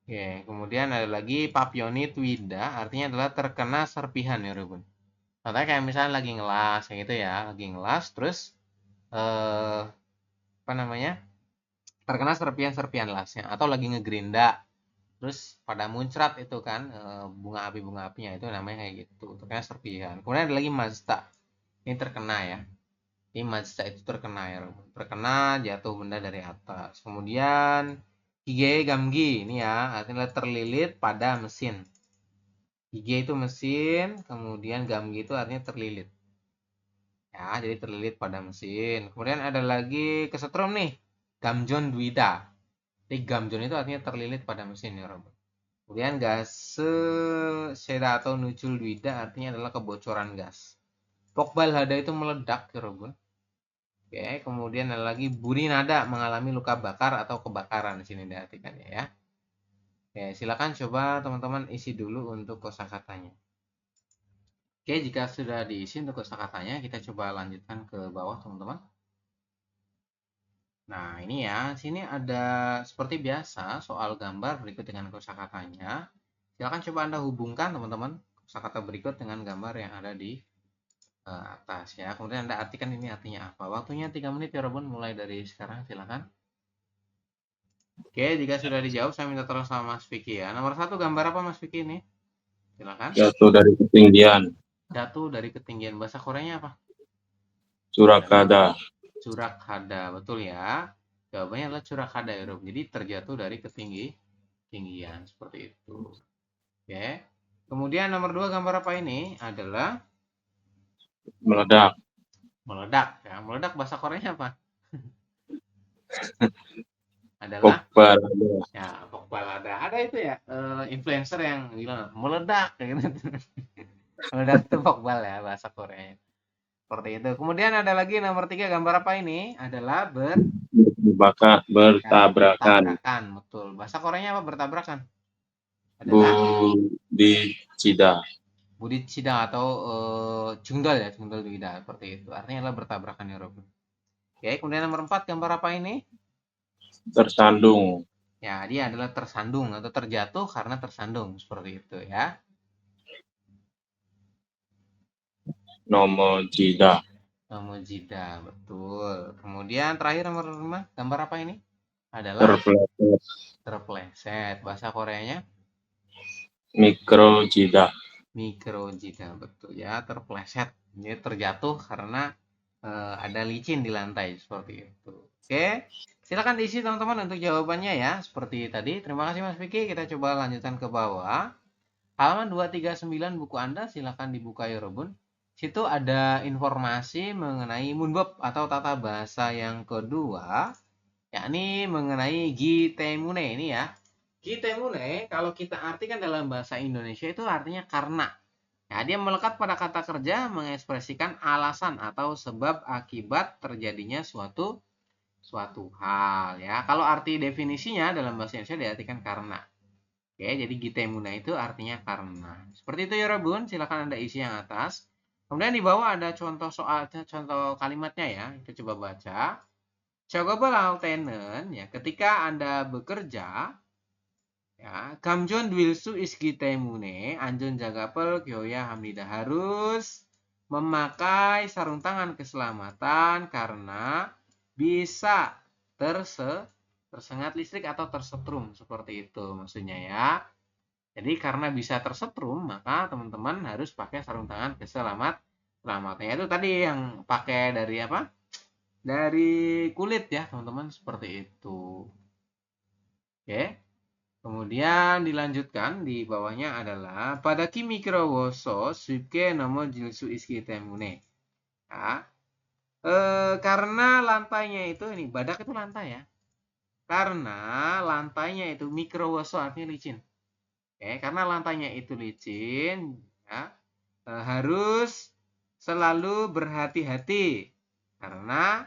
Oke, kemudian ada lagi papioni twida, artinya adalah terkena serpihan ya, Rubun. Contohnya kayak misalnya lagi ngelas, kayak gitu ya, lagi ngelas, terus apa namanya, terkena serpihan-serpihan lasnya, atau lagi ngegerinda, terus pada muncrat itu kan bunga apinya itu namanya kayak gitu, terkena serpihan. Kemudian ada lagi mazda, ini terkena ya, ini mazda itu terkena ya, Rubun. Terkena jatuh benda dari atas. Kemudian hige gamgi, ini ya, artinya terlilit pada mesin. Hige itu mesin, kemudian gamgi itu artinya terlilit. Ya, jadi terlilit pada mesin. Kemudian ada lagi kesetrum nih, gamjon dwida. Jadi gamjon itu artinya terlilit pada mesin ya, Robert. Kemudian gas seda atau nucul dwida artinya adalah kebocoran gas. Pokbal hada itu meledak ya, Robert. Oke, kemudian ada lagi burinada, mengalami luka bakar atau kebakaran di sini diartikan ya. Oke, silakan coba teman-teman isi dulu untuk kosakatanya. Oke, jika sudah diisi untuk kosakatanya, kita coba lanjutkan ke bawah, teman-teman. Nah, ini ya, sini ada seperti biasa soal gambar berikut dengan kosakatanya. Silakan coba Anda hubungkan, teman-teman, kosakata berikut dengan gambar yang ada di atas ya. Kemudian Anda artikan ini artinya apa. Waktunya 3 menit ya, Robun, mulai dari sekarang, silakan. Oke, jika sudah dijawab, saya minta tolong sama Mas Vicky ya. Nomor 1, gambar apa Mas Vicky ini? Silakan. Jatuh dari ketinggian. Jatuh dari ketinggian. Bahasa Koreanya apa? Curakada. Curakhada, betul ya. Jawabannya adalah curakhada ya, Rob. Jadi terjatuh dari ketinggian seperti itu. Oke. Kemudian nomor 2, gambar apa ini? Adalah Meledak. meledak ya. Meledak bahasa Koreanya apa? Adalah Pokbalada. ya, pokbalada. Ada itu ya, influencer yang bilang meledak kayak gitu. Meledak itu pokbal ya bahasa Korea. Seperti itu. Kemudian ada lagi nomor 3, gambar apa ini? Adalah Bertabrakan. betul. Bahasa Koreanya apa bertabrakan? Adalah Budicida. budicida atau jungdol ya, jungdol wida, seperti itu. Artinya adalah bertabrakan ya, Rob. Oke, kemudian nomor 4, gambar apa ini? Tersandung. Ya, dia adalah tersandung atau terjatuh karena tersandung, seperti itu ya. Nomojida. Nomojida, betul. Kemudian terakhir nomor 5, gambar apa ini? Adalah terpleset. Bahasa Koreanya Mikrojida. mikrojida, betul ya, terpleset. Ini terjatuh karena ada licin di lantai, seperti itu. Oke, silakan diisi teman-teman untuk jawabannya ya, seperti tadi. Terima kasih Mas Vicky. Kita coba lanjutkan ke bawah. Halaman 239 buku Anda, silakan dibuka ya, Robun. Situ ada informasi mengenai munbab atau tata bahasa yang kedua, yakni mengenai gitemune ini ya. Gitemune kalau kita artikan dalam bahasa Indonesia itu artinya karena. Ya, dia melekat pada kata kerja mengekspresikan alasan atau sebab akibat terjadinya suatu hal ya. Kalau arti definisinya dalam bahasa Indonesia diartikan karena. Oke, jadi gitemuna itu artinya karena. Seperti itu ya, Robun. Silakan Anda isi yang atas. Kemudian di bawah ada contoh kalimatnya ya. Kita coba baca. Coba lautenen ya, ketika Anda bekerja ya, gamjon dwilsu isgitemune, anjon jagapel gyoya hamnida, harus memakai sarung tangan keselamatan karena bisa tersengat listrik atau tersetrum, seperti itu maksudnya ya. Jadi karena bisa tersetrum, maka teman-teman harus pakai sarung tangan keselamatan. Itu tadi yang pakai dari apa? Dari kulit ya, teman-teman, seperti itu. Oke. Kemudian dilanjutkan di bawahnya adalah pada kimi woso suke nomo jilsu iski temune. Ya. Karena lantainya itu ini badak itu lantai ya. Karena lantainya itu mikrowoso artinya licin. Oke, karena lantainya itu licin, ya, harus selalu berhati-hati karena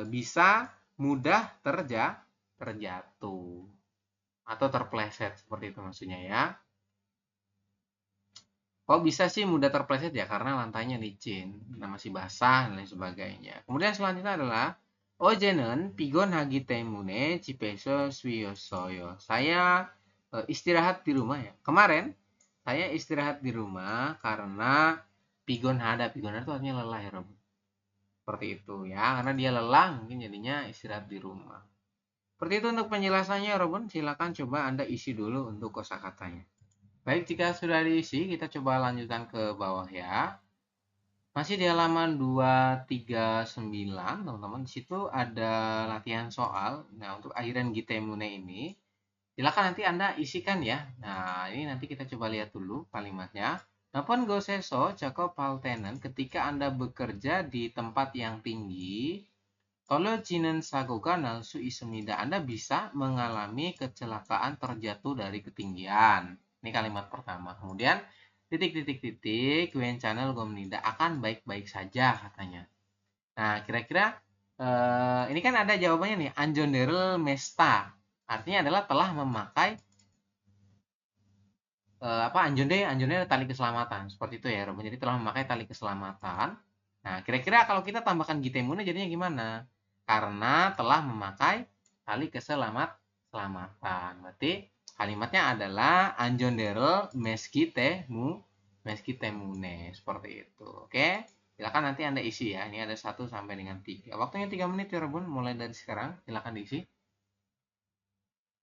bisa mudah terjatuh atau terpleset seperti itu maksudnya ya. Kok bisa sih mudah terpleset ya? Karena lantainya licin, masih basah dan lain sebagainya. Kemudian selanjutnya adalah Ojenen pigon hagi temune cipeso suyosoyo. Saya istirahat di rumah ya. Kemarin saya istirahat di rumah karena pigon itu artinya lelah ya Rob. Seperti itu ya. Karena dia lelah mungkin jadinya istirahat di rumah. Seperti itu untuk penjelasannya Robun. Silakan coba Anda isi dulu untuk kosakatanya. Baik, jika sudah diisi, kita coba lanjutkan ke bawah ya. Masih di halaman 239, teman-teman. Di situ ada latihan soal. Nah, untuk akhiran gitemune ini, silakan nanti Anda isikan ya. Nah, ini nanti kita coba lihat dulu kalimatnya. Napon goseso jako paltenen ketika Anda bekerja di tempat yang tinggi, tolo jinen sagoga nalsu isumida, Anda bisa mengalami kecelakaan terjatuh dari ketinggian. Ini kalimat pertama. Kemudian Wen channel gomnida akan baik-baik saja katanya. Nah, kira-kira ini kan ada jawabannya nih, anjonderel mesta. Artinya adalah telah memakai anjonde tali keselamatan. Seperti itu ya, Rob. Jadi telah memakai tali keselamatan. Nah, kira-kira kalau kita tambahkan gitemune jadinya gimana? Karena telah memakai tali keselamatan. Berarti kalimatnya adalah anjonderel meskitemune. Seperti itu. Oke. Silakan nanti Anda isi ya. Ini ada 1 sampai dengan 3. Waktunya 3 menit ya, Rebun. Mulai dari sekarang. Silakan diisi.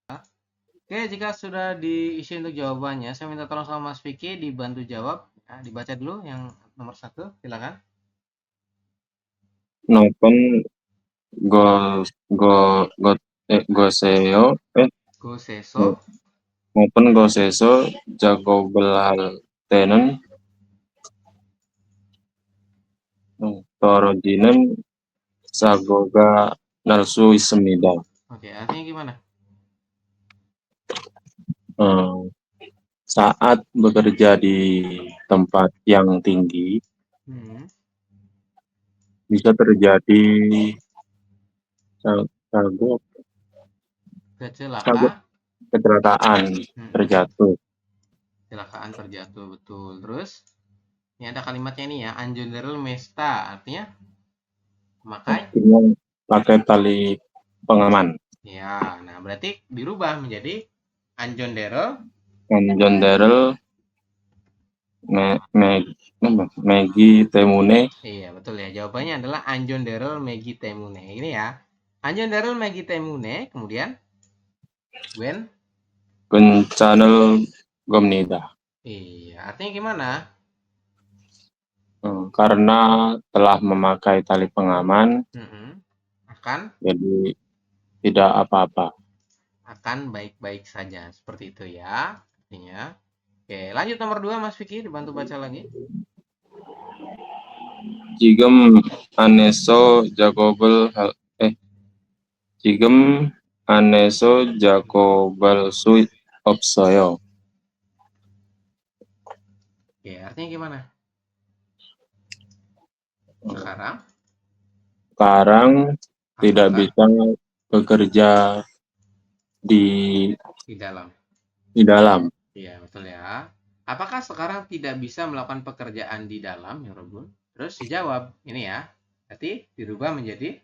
Oke, jika sudah diisi untuk jawabannya, saya minta tolong sama Mas Vicky dibantu jawab. Ya, dibaca dulu yang nomor 1. Silakan. Nopon goseyo Goseso maupun goseso jago belal tenen torojinen sagoga nalsu isemida. Oke, artinya gimana? Saat bekerja di tempat yang tinggi, bisa terjadi kecelakaan terjatuh. Kecelakaan terjatuh, betul. Terus ini ada kalimatnya nih ya, anjonderel mesta, artinya pakai tali pengaman. Ya, nah berarti dirubah menjadi anjonderel Megi Temune. Iya, betul ya. Jawabannya adalah anjonderel Megi Temune. Ini ya. Anjonderel Megi Temune, kemudian Gwen channel Gomnida. Iya, artinya gimana? Karena telah memakai tali pengaman, akan jadi tidak apa-apa. Akan baik-baik saja, seperti itu ya. Artinya. Oke, lanjut nomor 2 Mas Vicky, dibantu baca lagi. Jigem aneso jagobel Jigem aneso jagobel suit opsoyo. Oke, artinya gimana? Sekarang tidak bisa bekerja di dalam. Iya, betul ya. Apakah sekarang tidak bisa melakukan pekerjaan di dalam, ya Robun? Terus dijawab, ini ya. Berarti dirubah menjadi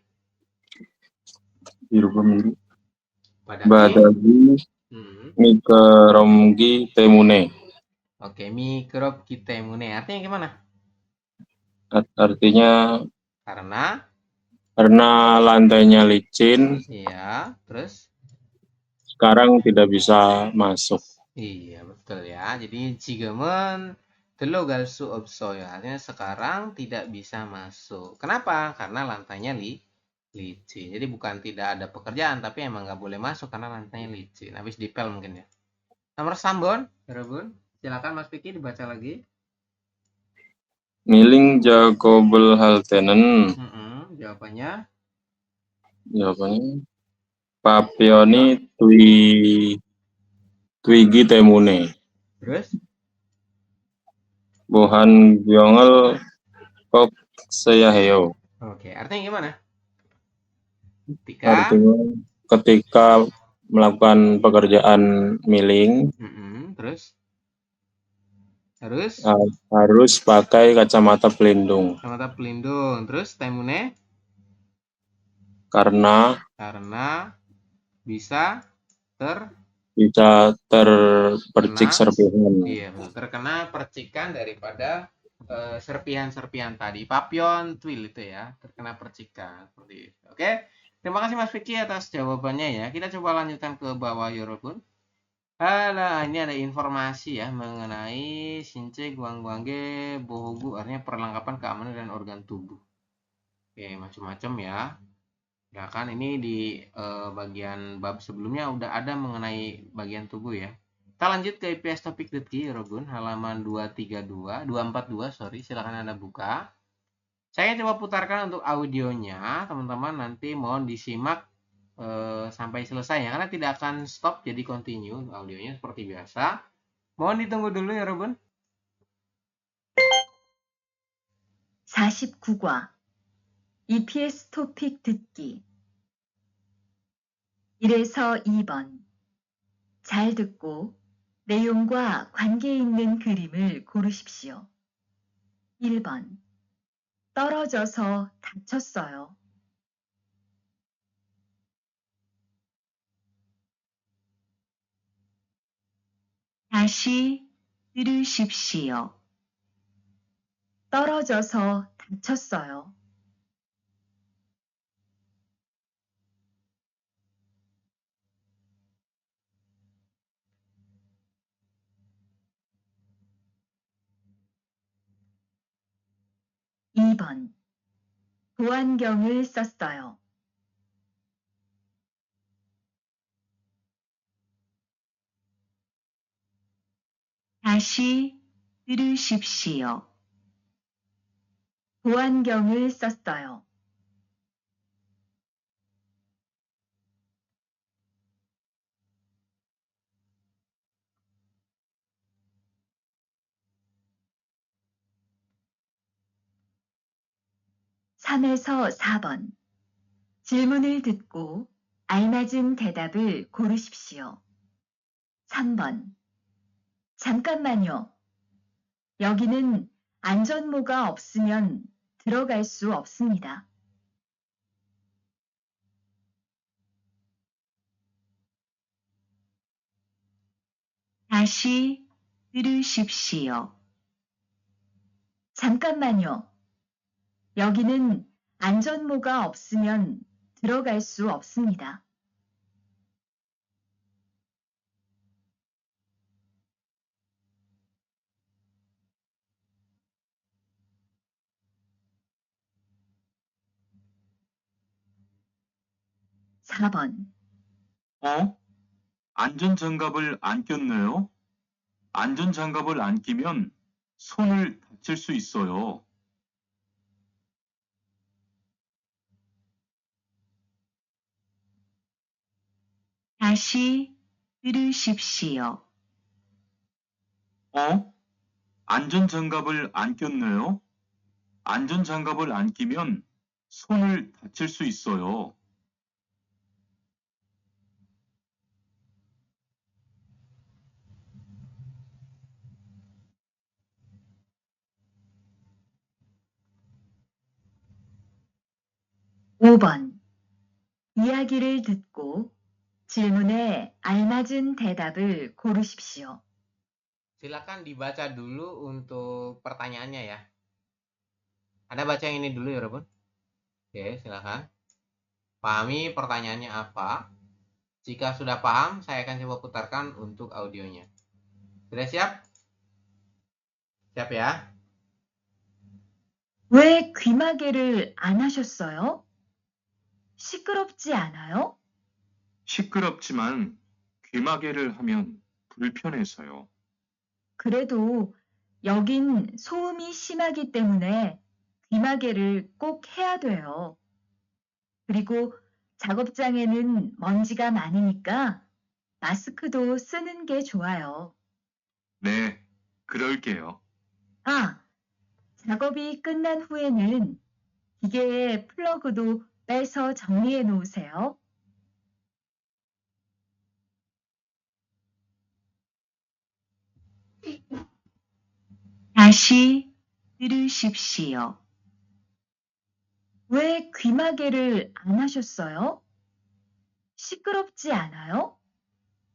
Badagi Mikromgi Temune. Oke, Mikromgi Temune. Artinya gimana? Artinya karena lantainya licin. Iya, terus Sekarang tidak bisa masuk. Iya, betul ya. Jadi 지금은 들어갈 수 없어요. Artinya sekarang tidak bisa masuk. Kenapa? Karena lantainya licin. Jadi bukan tidak ada pekerjaan, tapi emang nggak boleh masuk karena lantainya licin. Habis dipel mungkin ya. Nomor 3번, 여러분. Silakan Mas Piki dibaca lagi. Milling Jacobel Haltenen. Jawabannya. Jawabannya Papioni Twigi Temune. Terus? Bohan Gyongel Kok Seyaheo. Oke, artinya gimana? Artinya ketika melakukan pekerjaan milling, terus? harus pakai kacamata pelindung. Kacamata pelindung. Terus temune? Karena bisa terpercik serpihan. Iya, betul. Terkena percikan daripada serpihan-serpihan tadi. Papion twill itu ya, terkena percikan seperti itu. Oke. Terima kasih Mas Vicky atas jawabannya ya. Kita coba lanjutkan ke bawah Yorobun. Ini ada informasi ya mengenai Shinche Guangguangge Bohogu, artinya perlengkapan keamanan dan organ tubuh. Oke, macam-macam ya. Ya kan ini di bagian bab sebelumnya udah ada mengenai bagian tubuh ya. Kita lanjut ke IPS topik Detki Yorobun, halaman 242, sorry, silakan Anda buka. Saya coba putarkan untuk audionya, teman-teman nanti mohon disimak sampai selesai ya, karena tidak akan stop, jadi continue audionya seperti biasa. Mohon ditunggu dulu ya, Robun. 49과 EPS 토픽 듣기 1에서 2번 잘 듣고 내용과 관계 있는 그림을 고르십시오. 1번 떨어져서 다쳤어요. 다시 들으십시오. 떨어져서 다쳤어요. 2번 보안경을 썼어요. 다시 들으십시오. 보안경을 썼어요. 3에서 4번 질문을 듣고 알맞은 대답을 고르십시오. 3번 잠깐만요. 여기는 안전모가 없으면 들어갈 수 없습니다. 다시 들으십시오. 잠깐만요. 여기는 안전모가 없으면 들어갈 수 없습니다. 4번 안전장갑을 안 꼈네요. 안전장갑을 안 끼면 손을 다칠 수 있어요. 다시 들으십시오. 안전장갑을 안 꼈네요. 안전장갑을 안 끼면 손을 다칠 수 있어요. 5번 이야기를 듣고 질문에 알맞은 대답을 고르십시오. Silakan dibaca dulu untuk pertanyaannya ya. Anda baca yang ini dulu ya, Robun. Oke, silakan. Pahami pertanyaannya apa. Jika sudah paham, saya akan coba putarkan untuk audionya. Sudah siap? Siap ya? 왜 귀마개를 안 하셨어요? 시끄럽지 않아요? 시끄럽지만 귀마개를 하면 불편해서요. 그래도 여긴 소음이 심하기 때문에 귀마개를 꼭 해야 돼요. 그리고 작업장에는 먼지가 많으니까 마스크도 쓰는 게 좋아요. 네, 그럴게요. 아, 작업이 끝난 후에는 기계의 플러그도 빼서 정리해 놓으세요. 다시 들으십시오. 왜 귀마개를 안 하셨어요? 시끄럽지 않아요?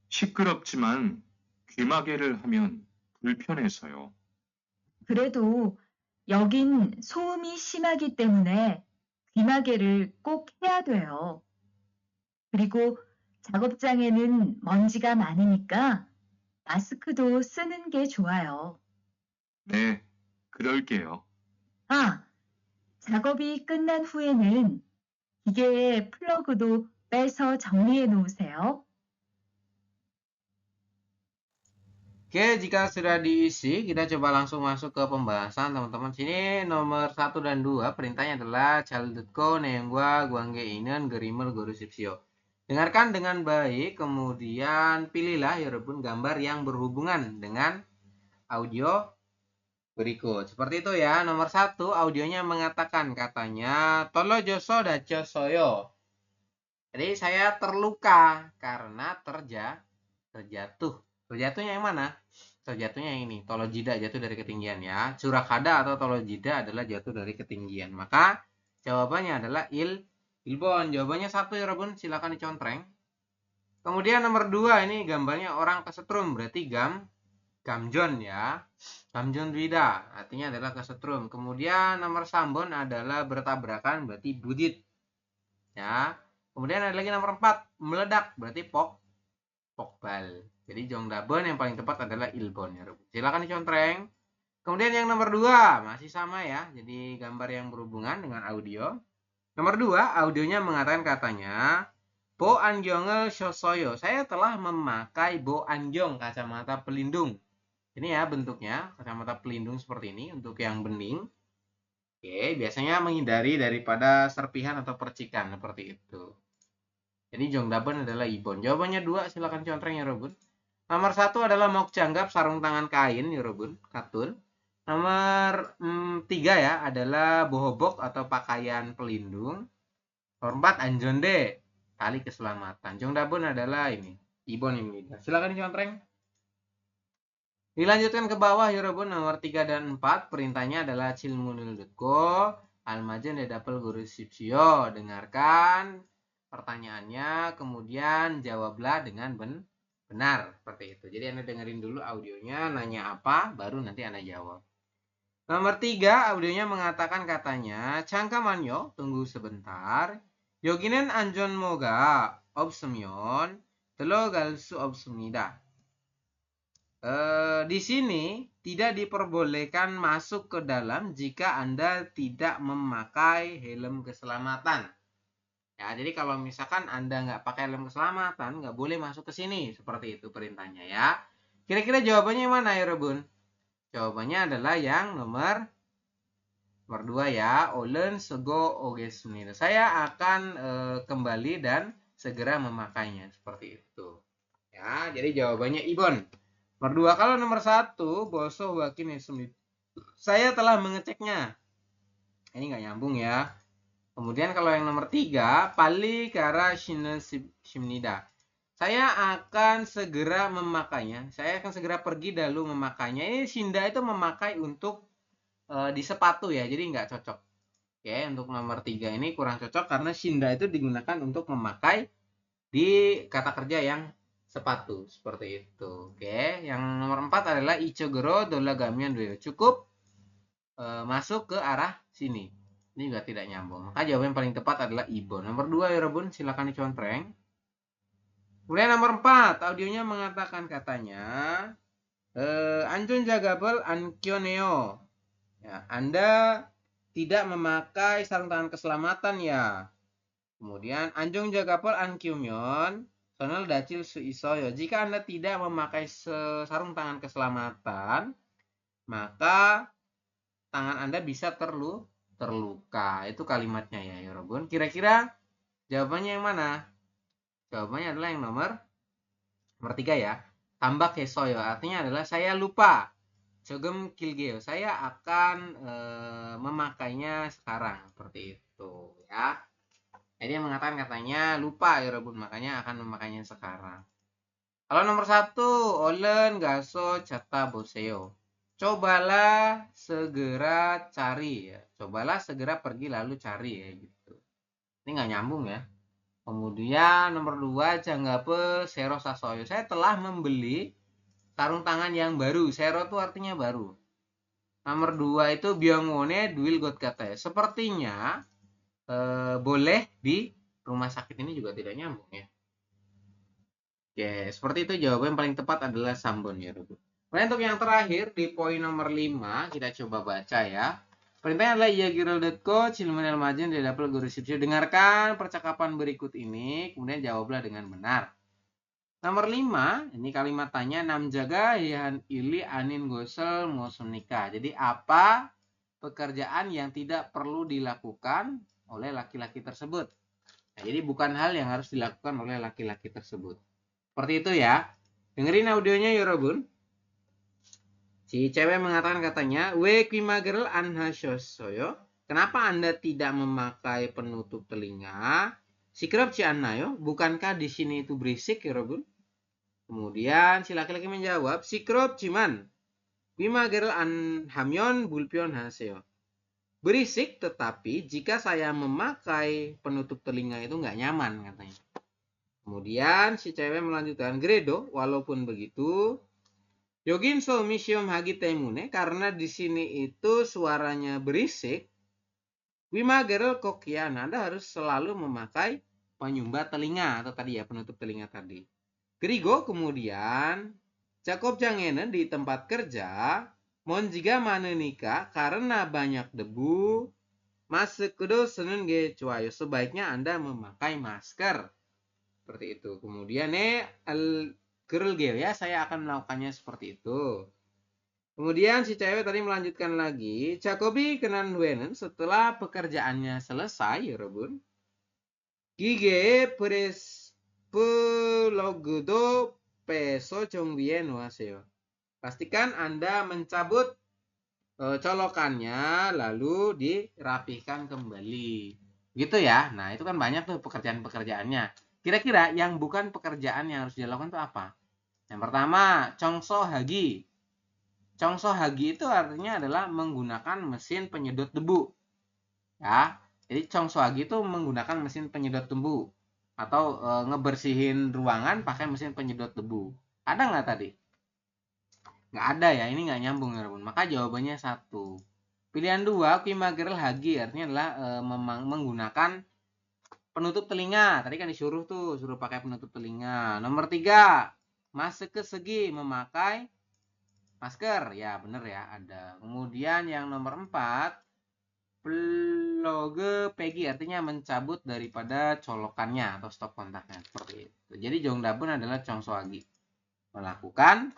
시끄럽지만 귀마개를 하면 불편해서요. 그래도 여긴 소음이 심하기 때문에 귀마개를 꼭 해야 돼요. 그리고 작업장에는 먼지가 많으니까 마스크도 쓰는 게 좋아요. 네, 그럴게요. 아, 작업이 끝난 후에는 기계의 플러그도 빼서 정리해 놓으세요. Oke, jika sudah diisi, kita coba langsung masuk ke pembahasan teman-teman. Sini nomor 1 dan 2 perintahnya adalah chaldutko nengwa guangge inen gerimel gorusipsio. Dengarkan dengan baik, kemudian pilihlah ya Rebun gambar yang berhubungan dengan audio berikut. Seperti itu ya. Nomor 1 audionya mengatakan katanya tolo joso dacho soyo. Jadi saya terluka karena terjatuh. Terjatuhnya yang mana? Terjatuhnya yang ini. Tolo jida jatuh dari ketinggian ya. Surakada atau tolo jida adalah jatuh dari ketinggian. Maka jawabannya adalah ilbon. Jawabannya 1 ya Robun. Silakan dicontreng. Kemudian nomor 2 ini gambarnya orang kesetrum. Berarti gamjon ya. Gamjon dwida. Artinya adalah kesetrum. Kemudian nomor sambon adalah bertabrakan. Berarti budit. Ya. Kemudian ada lagi nomor 4. Meledak. Berarti pokbal. Jadi jongdabon yang paling tepat adalah ilbon ya. Silakan dicontreng. Kemudian yang nomor 2 masih sama ya. Jadi gambar yang berhubungan dengan audio. Nomor 2 audionya mengatakan katanya bo anjongel shosoyo. Saya telah memakai bo anjong kacamata pelindung. Ini ya bentuknya kacamata pelindung seperti ini untuk yang bening. Oke, biasanya menghindari daripada serpihan atau percikan seperti itu. Jadi jongdabon adalah ibon. Jawabannya 2, silakan contreng ya Robun. Nomor 1 adalah mokjanggap sarung tangan kain ya Robun, katun. Nomor 3 ya adalah bohobok atau pakaian pelindung. Nomor 4 anjonde, tali keselamatan. Jongdabon adalah ini, ibon ini. Silakan dicontreng. Dilanjutkan ke bawah ya Robun, nomor 3 dan 4 perintahnya adalah cilmunul dutko almajen dedapel guru sipsio. Dengarkan pertanyaannya, kemudian jawablah dengan benar seperti itu. Jadi Anda dengerin dulu audionya, nanya apa, baru nanti Anda jawab. Nomor 3 audionya mengatakan katanya cangkamanyo, tunggu sebentar. Yoginen anjon moga obsemyon telo galsu obsemida. Di sini tidak diperbolehkan masuk ke dalam jika Anda tidak memakai helm keselamatan. Ya, jadi kalau misalkan Anda nggak pakai helm keselamatan, nggak boleh masuk ke sini. Seperti itu perintahnya ya. Kira-kira jawabannya mana ya Rebun? Jawabannya adalah yang nomor 2 ya. Olen sego ogesuni. Saya akan kembali dan segera memakainya. Seperti itu. Ya, jadi jawabannya Ibon. Nomor 2, kalau nomor 1, boso wakin saya telah mengeceknya. Ini nggak nyambung ya. Kemudian kalau yang nomor 3, pali kara shimnida. Saya akan segera memakainya. Saya akan segera pergi dahulu memakainya. Ini shinda itu memakai untuk di sepatu ya. Jadi nggak cocok. Oke, untuk nomor 3 ini kurang cocok karena shinda itu digunakan untuk memakai di kata kerja yang sepatu seperti itu. Oke, yang nomor 4 adalah ichogoro dolagamian dulu. Cukup masuk ke arah sini. Ini juga tidak nyambung. Maka jawaban yang paling tepat adalah ibon. Nomor 2 ya Robun, silakan dicontreng. Kemudian nomor 4, audionya mengatakan katanya Anjon jagabel ankioneo. Ya, Anda tidak memakai sarung tangan keselamatan ya. Kemudian anjong jagapol ankyumyon sonel dacil suisoyo. Jika Anda tidak memakai sarung tangan keselamatan, maka tangan Anda bisa terluka. Itu kalimatnya ya, Yorobun. Kira-kira jawabannya yang mana? Jawabannya adalah yang nomor 3 ya. Tambak hesoyo artinya adalah saya lupa. Jogem kilgeo, saya akan memakainya sekarang, seperti itu ya. Jadi dia mengatakan katanya lupa ya Robun, makanya akan memakainya sekarang. Kalau nomor 1, olen gaso cata boseo. Cobalah segera cari ya. Cobalah segera pergi lalu cari ya gitu. Ini nggak nyambung ya. Kemudian nomor 2, janggape sero sasoyo. Saya telah membeli sarung tangan yang baru. Sero itu artinya baru. Nomor 2 itu biongone duil got kata ya. Sepertinya boleh di rumah sakit, ini juga tidak nyambung ya. Oke, seperti itu jawaban yang paling tepat adalah sambon ya, Rubu. Kemudian untuk yang terakhir di poin nomor 5 kita coba baca ya. Perintahnya adalah iya girl.co cilmenel majin di dapur guru sipsio. Dengarkan percakapan berikut ini, kemudian jawablah dengan benar. Nomor 5, ini kalimat tanya namjaga yan ili anin gosel musim nikah. Jadi apa pekerjaan yang tidak perlu dilakukan oleh laki-laki tersebut? Nah, jadi bukan hal yang harus dilakukan oleh laki-laki tersebut. Seperti itu ya. Dengerin audionya Yorobun. Si cewek mengatakan katanya, we kimagerel anhasyosoyo. Kenapa Anda tidak memakai penutup telinga? Sikrop cianayo, bukankah di sini itu berisik Yorobun? Kemudian si laki-laki menjawab, sikrop ciman. Kimagerel anhamyon bulpion haseo. Berisik, tetapi jika saya memakai penutup telinga itu nggak nyaman katanya. Kemudian si cewek melanjutkan, Gredo, walaupun begitu, Yogin so misiom hagi temune, karena di sini itu suaranya berisik, wimagerel kokian, Anda harus selalu memakai penyumbat telinga, atau tadi ya penutup telinga tadi. Grigo kemudian, Jakob Jangenen di tempat kerja, Mon jika manenika karena banyak debu, masuk kudo senun ge cuayo. Sebaiknya Anda memakai masker. Seperti itu. Kemudian girl ge ya, saya akan melakukannya seperti itu. Kemudian si cewek tadi melanjutkan lagi, Jacobi kenan wenen setelah pekerjaannya selesai, ya Robun. Gige pres pelogodo peso jongbien waseo. Pastikan Anda mencabut colokannya lalu dirapihkan kembali. Gitu ya. Nah, itu kan banyak tuh pekerjaan-pekerjaannya. Kira-kira yang bukan pekerjaan yang harus dilakukan itu apa? Yang pertama, congso hagi. Congso hagi itu artinya adalah menggunakan mesin penyedot debu. Ya. Jadi congso hagi itu menggunakan mesin penyedot debu atau ngebersihin ruangan pakai mesin penyedot debu. Ada nggak tadi? Nggak ada ya, ini nggak nyambung ya teman. Maka jawabannya 1. Pilihan 2, kimagerel hagi artinya adalah menggunakan penutup telinga. Tadi kan disuruh tuh, suruh pakai penutup telinga. Nomor 3, masuk ke segi memakai masker. Ya bener ya, ada. Kemudian yang nomor 4, peloge pegi artinya mencabut daripada colokannya atau stop kontaknya. Seperti itu. Jadi jongdabun adalah congsoagi. Melakukan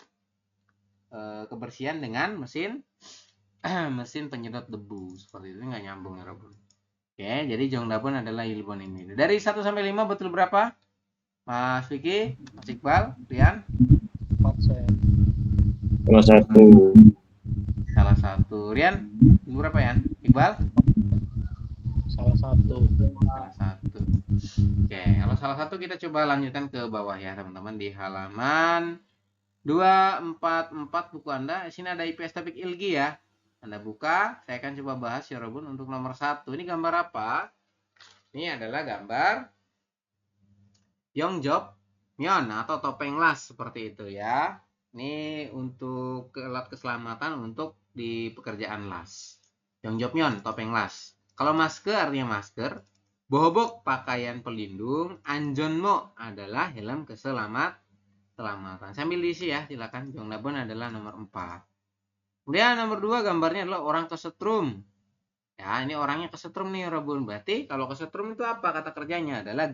kebersihan dengan mesin penyedot debu. Seperti itu, nggak nyambung ya Robun. Oke, jadi jongdabun adalah ilbon ini. Dari 1 sampai 5 betul berapa? Mas Vicky, Mas Iqbal, Rian? 4 saya. Salah 1. satu. Rian, berapa ya? Iqbal? Salah 1. Salah 1. Oke, kalau salah 1 kita coba lanjutkan ke bawah ya teman-teman di halaman 244 buku Anda. Di sini ada IPS topik ilgi ya. Anda buka, saya akan coba bahas ya Robun untuk nomor 1. Ini gambar apa? Ini adalah gambar Yongjob Myeon atau topeng las seperti itu ya. Ini untuk alat keselamatan untuk di pekerjaan las. Yongjob Myeon topeng las. Kalau masker artinya masker. Bohobok pakaian pelindung. Anjonmo adalah helm keselamatan. keselamatan. Sambil diisi ya, silakan. Jongnabon adalah nomor 4. Kemudian nomor 2 gambarnya adalah orang kesetrum. Ya, ini orangnya kesetrum nih Robun. Berarti kalau kesetrum itu apa kata kerjanya? Adalah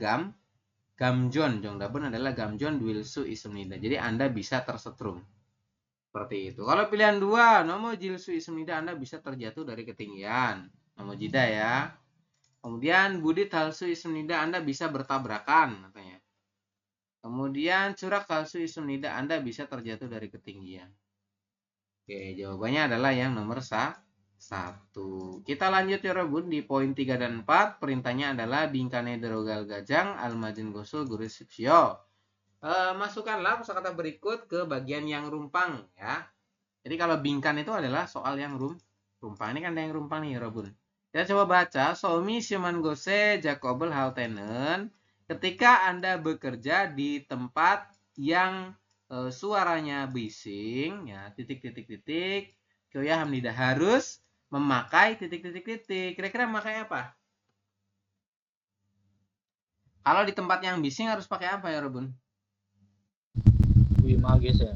gamjon. Jongnabon adalah gamjon dwilsu isumnida. Jadi Anda bisa tersetrum. Seperti itu. Kalau pilihan 2, nomo jilsu isumnida, Anda bisa terjatuh dari ketinggian. Nomo jida ya. Kemudian budit halsu isumnida, Anda bisa bertabrakan katanya. Kemudian curak halsu isumnida, Anda bisa terjatuh dari ketinggian. Oke, jawabannya adalah yang nomor 1. Kita lanjut ya Robun di poin 3 dan 4. Perintahnya adalah bingkane derogal gajang almajin gosul guris sipsio. Masukkanlah kosakata berikut ke bagian yang rumpang ya. Jadi kalau bingkan itu adalah soal yang rumpang. Ini kan ada yang rumpang nih Robun. Kita coba baca. Somi siman gose jakobel haltenen. Ketika Anda bekerja di tempat yang suaranya bising ya, titik. Kyoya hamnida harus memakai titik. Kira-kira memakai apa? Kalau di tempat yang bising harus pakai apa ya Robun? Wimage saya.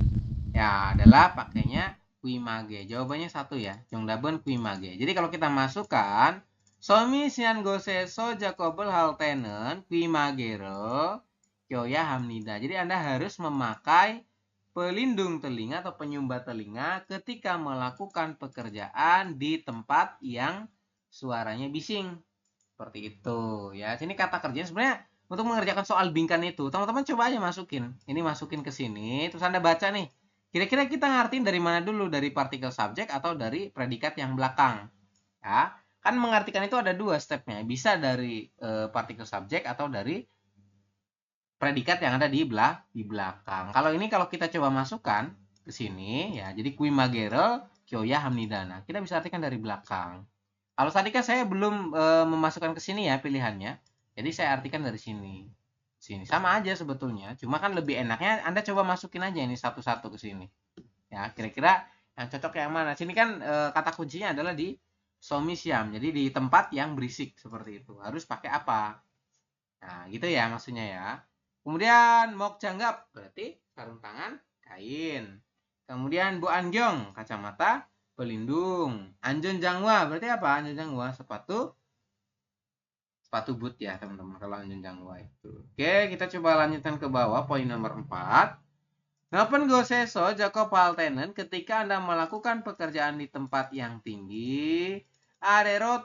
Ya, adalah pakainya kuimage. Jawabannya 1 ya. Jongnabon kuimage. Jadi kalau kita masukkan somi sian gose so jakobel haltenen kuimagero kyoya hamnida. Jadi Anda harus memakai pelindung telinga atau penyumbat telinga ketika melakukan pekerjaan di tempat yang suaranya bising. Seperti itu ya. Sini kata kerjanya sebenarnya untuk mengerjakan soal bingkan itu, teman-teman coba aja masukin. Ini masukin ke sini, terus Anda baca nih. Kira-kira kita ngertiin dari mana dulu? Dari partikel subjek atau dari predikat yang belakang? Ya, kan mengartikan itu ada 2 stepnya. Bisa dari partikel subjek atau dari predikat yang ada di belakang. Kalau ini kalau kita coba masukkan ke sini ya, jadi kuimagero kyoya hamnidana. Kita bisa artikan dari belakang. Kalau tadi kan saya belum memasukkan ke sini ya pilihannya. Jadi saya artikan dari sini. Sini sama aja sebetulnya. Cuma kan lebih enaknya Anda coba masukin aja ini satu-satu ke sini. Ya, kira-kira yang cocok yang mana? Sini kan kata kuncinya adalah di somisiam. Jadi di tempat yang berisik seperti itu. Harus pakai apa? Nah, gitu ya maksudnya ya. Kemudian mok janggap berarti sarung tangan, kain. Kemudian bu anjong, kacamata pelindung. Anjon jangwa berarti apa? Anjon jangwa sepatu boot ya teman-teman kalau anjon jangwa itu. Oke, kita coba lanjutkan ke bawah poin nomor 4. Ngapain goseso Jakob Haltenen ketika Anda melakukan pekerjaan di tempat yang tinggi. Arero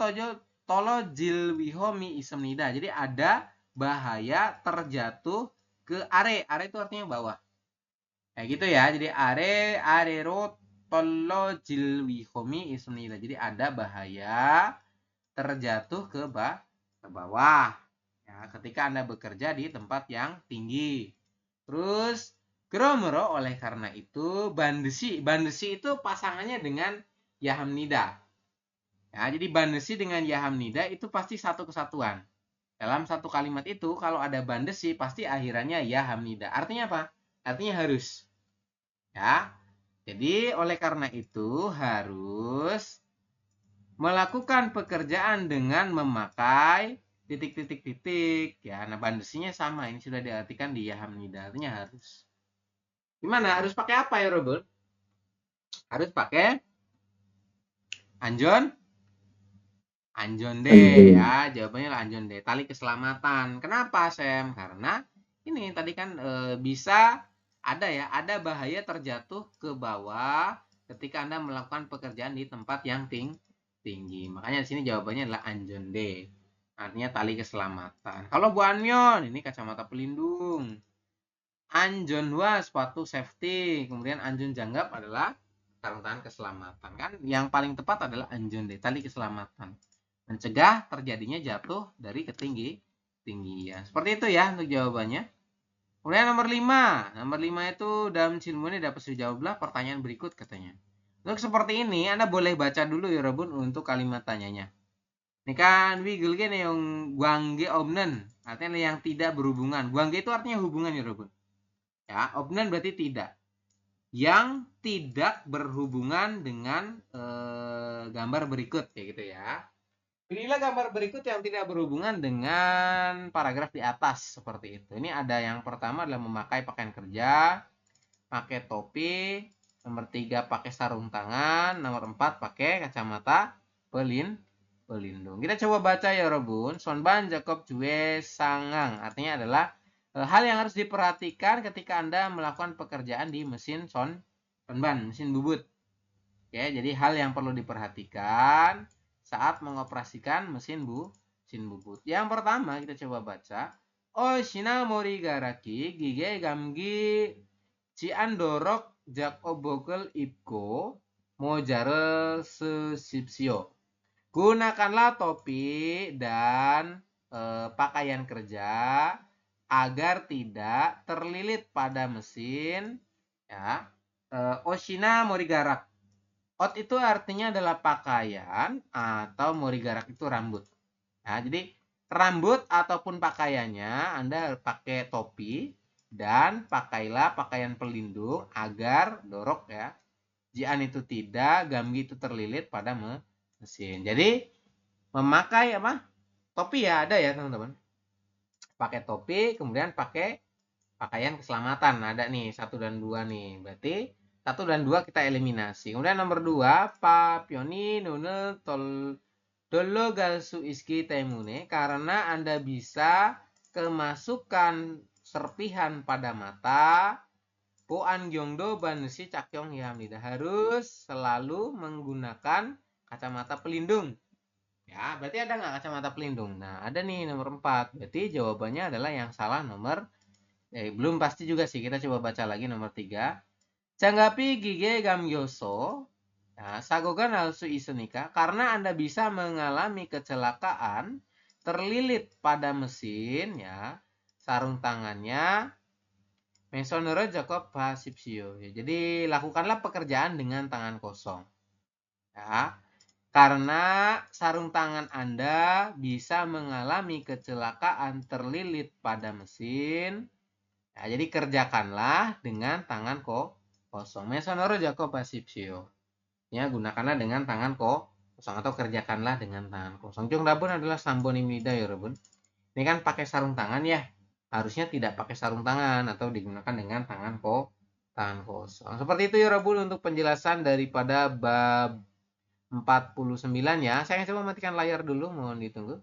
tolo jilwihomi ismnida. Jadi ada bahaya terjatuh ke are. Are itu artinya bawah. Kayak gitu ya. Jadi arero tolo jilwihomi ismnida. Jadi ada bahaya terjatuh ke bawah. Ya, ketika Anda bekerja di tempat yang tinggi. Terus Geromero oleh karena itu bandesi itu pasangannya dengan yahamnida. Ya, jadi bandesi dengan yahamnida itu pasti satu kesatuan. Dalam satu kalimat itu kalau ada bandesi pasti akhirannya yahamnida. Artinya apa? Artinya harus. Ya. Jadi oleh karena itu harus melakukan pekerjaan dengan memakai titik. Ya, nah bandesinya sama. Ini sudah diartikan di yahamnida. Artinya harus. Gimana? Harus pakai apa ya, Robert? Harus pakai anjon de ya. Jawabannya lah anjon de. Tali keselamatan. Kenapa, Sam? Karena ini tadi kan bisa ada bahaya terjatuh ke bawah ketika Anda melakukan pekerjaan di tempat yang tinggi. Makanya di sini jawabannya adalah anjon de. Artinya tali keselamatan. Kalau Bu Anyon, ini kacamata pelindung. Anjonwa sepatu safety, kemudian anjon janggap adalah sarung tangan keselamatan. Kan yang paling tepat adalah anjon de, tali keselamatan. Mencegah terjadinya jatuh dari ketinggian. Seperti itu ya untuk jawabannya. Kemudian nomor 5. Nomor 5 itu dalam cilmune dapat dijawablah pertanyaan berikut katanya. Untuk seperti ini Anda boleh baca dulu ya Robun untuk kalimat tanyanya. Ini kan wiggle yang guangge omnen, artinya yang tidak berhubungan. Guangge itu artinya hubungan ya Robun. Ya, obnan berarti tidak. Yang tidak berhubungan dengan gambar berikut kayak gitu ya. Pilihlah gambar berikut yang tidak berhubungan dengan paragraf di atas seperti itu. Ini ada yang pertama adalah memakai pakaian kerja, pakai topi, nomor 3 pakai sarung tangan, nomor 4 pakai kacamata pelindung. Kita coba baca ya Robun. Sonban Jacob Jue Sangang. Artinya adalah hal yang harus diperhatikan ketika Anda melakukan pekerjaan di mesin sonban, mesin bubut. Oke, jadi hal yang perlu diperhatikan saat mengoperasikan mesin bubut. Yang pertama kita coba baca. Oshina morigaraki gige gamgi ciandorok jakobogel ibko mojare sesipsio. Gunakanlah topi dan pakaian kerja agar tidak terlilit pada mesin. Ya, Oshina morigarak. Ot itu artinya adalah pakaian atau morigarak itu rambut. Nah, jadi rambut ataupun pakaiannya Anda pakai topi dan pakailah pakaian pelindung agar dorok ya. Jian itu tidak, gamgi itu terlilit pada mesin. Jadi memakai apa? Topi ya ada ya teman-teman. Pakai topi, kemudian pakai pakaian keselamatan. Ada nih 1 dan 2 nih. Berarti 1 dan 2 kita eliminasi. Kemudian nomor 2, Papioni nune dolo galsu iski temune. Karena Anda bisa kemasukan serpihan pada mata. Poan gyongdo banusi cakyong yamida. Harus selalu menggunakan kacamata pelindung. Ya, berarti ada nggak kacamata pelindung? Nah, ada nih nomor 4. Berarti jawabannya adalah yang salah nomor belum pasti juga sih. Kita coba baca lagi nomor 3. Janggapi gige gamgyoso. Nah, sagogan halsu isenika. Karena Anda bisa mengalami kecelakaan terlilit pada mesin ya. Sarung tangannya mesonero Jacob Hasipsio. Ya, jadi lakukanlah pekerjaan dengan tangan kosong. Ya. Karena sarung tangan Anda bisa mengalami kecelakaan terlilit pada mesin. Nah, jadi kerjakanlah dengan tangan kosong. Mesonoro Jacob Pasipsio. Ya, gunakanlah dengan tangan kosong atau kerjakanlah dengan tangan kosong. Jong Dabun adalah sambonimida ya, Robun. Ini kan pakai sarung tangan ya. Harusnya tidak pakai sarung tangan atau digunakan dengan tangan kosong. Seperti itu ya, Robun, untuk penjelasan daripada bab 49 ya. Saya coba matikan layar dulu, mohon ditunggu.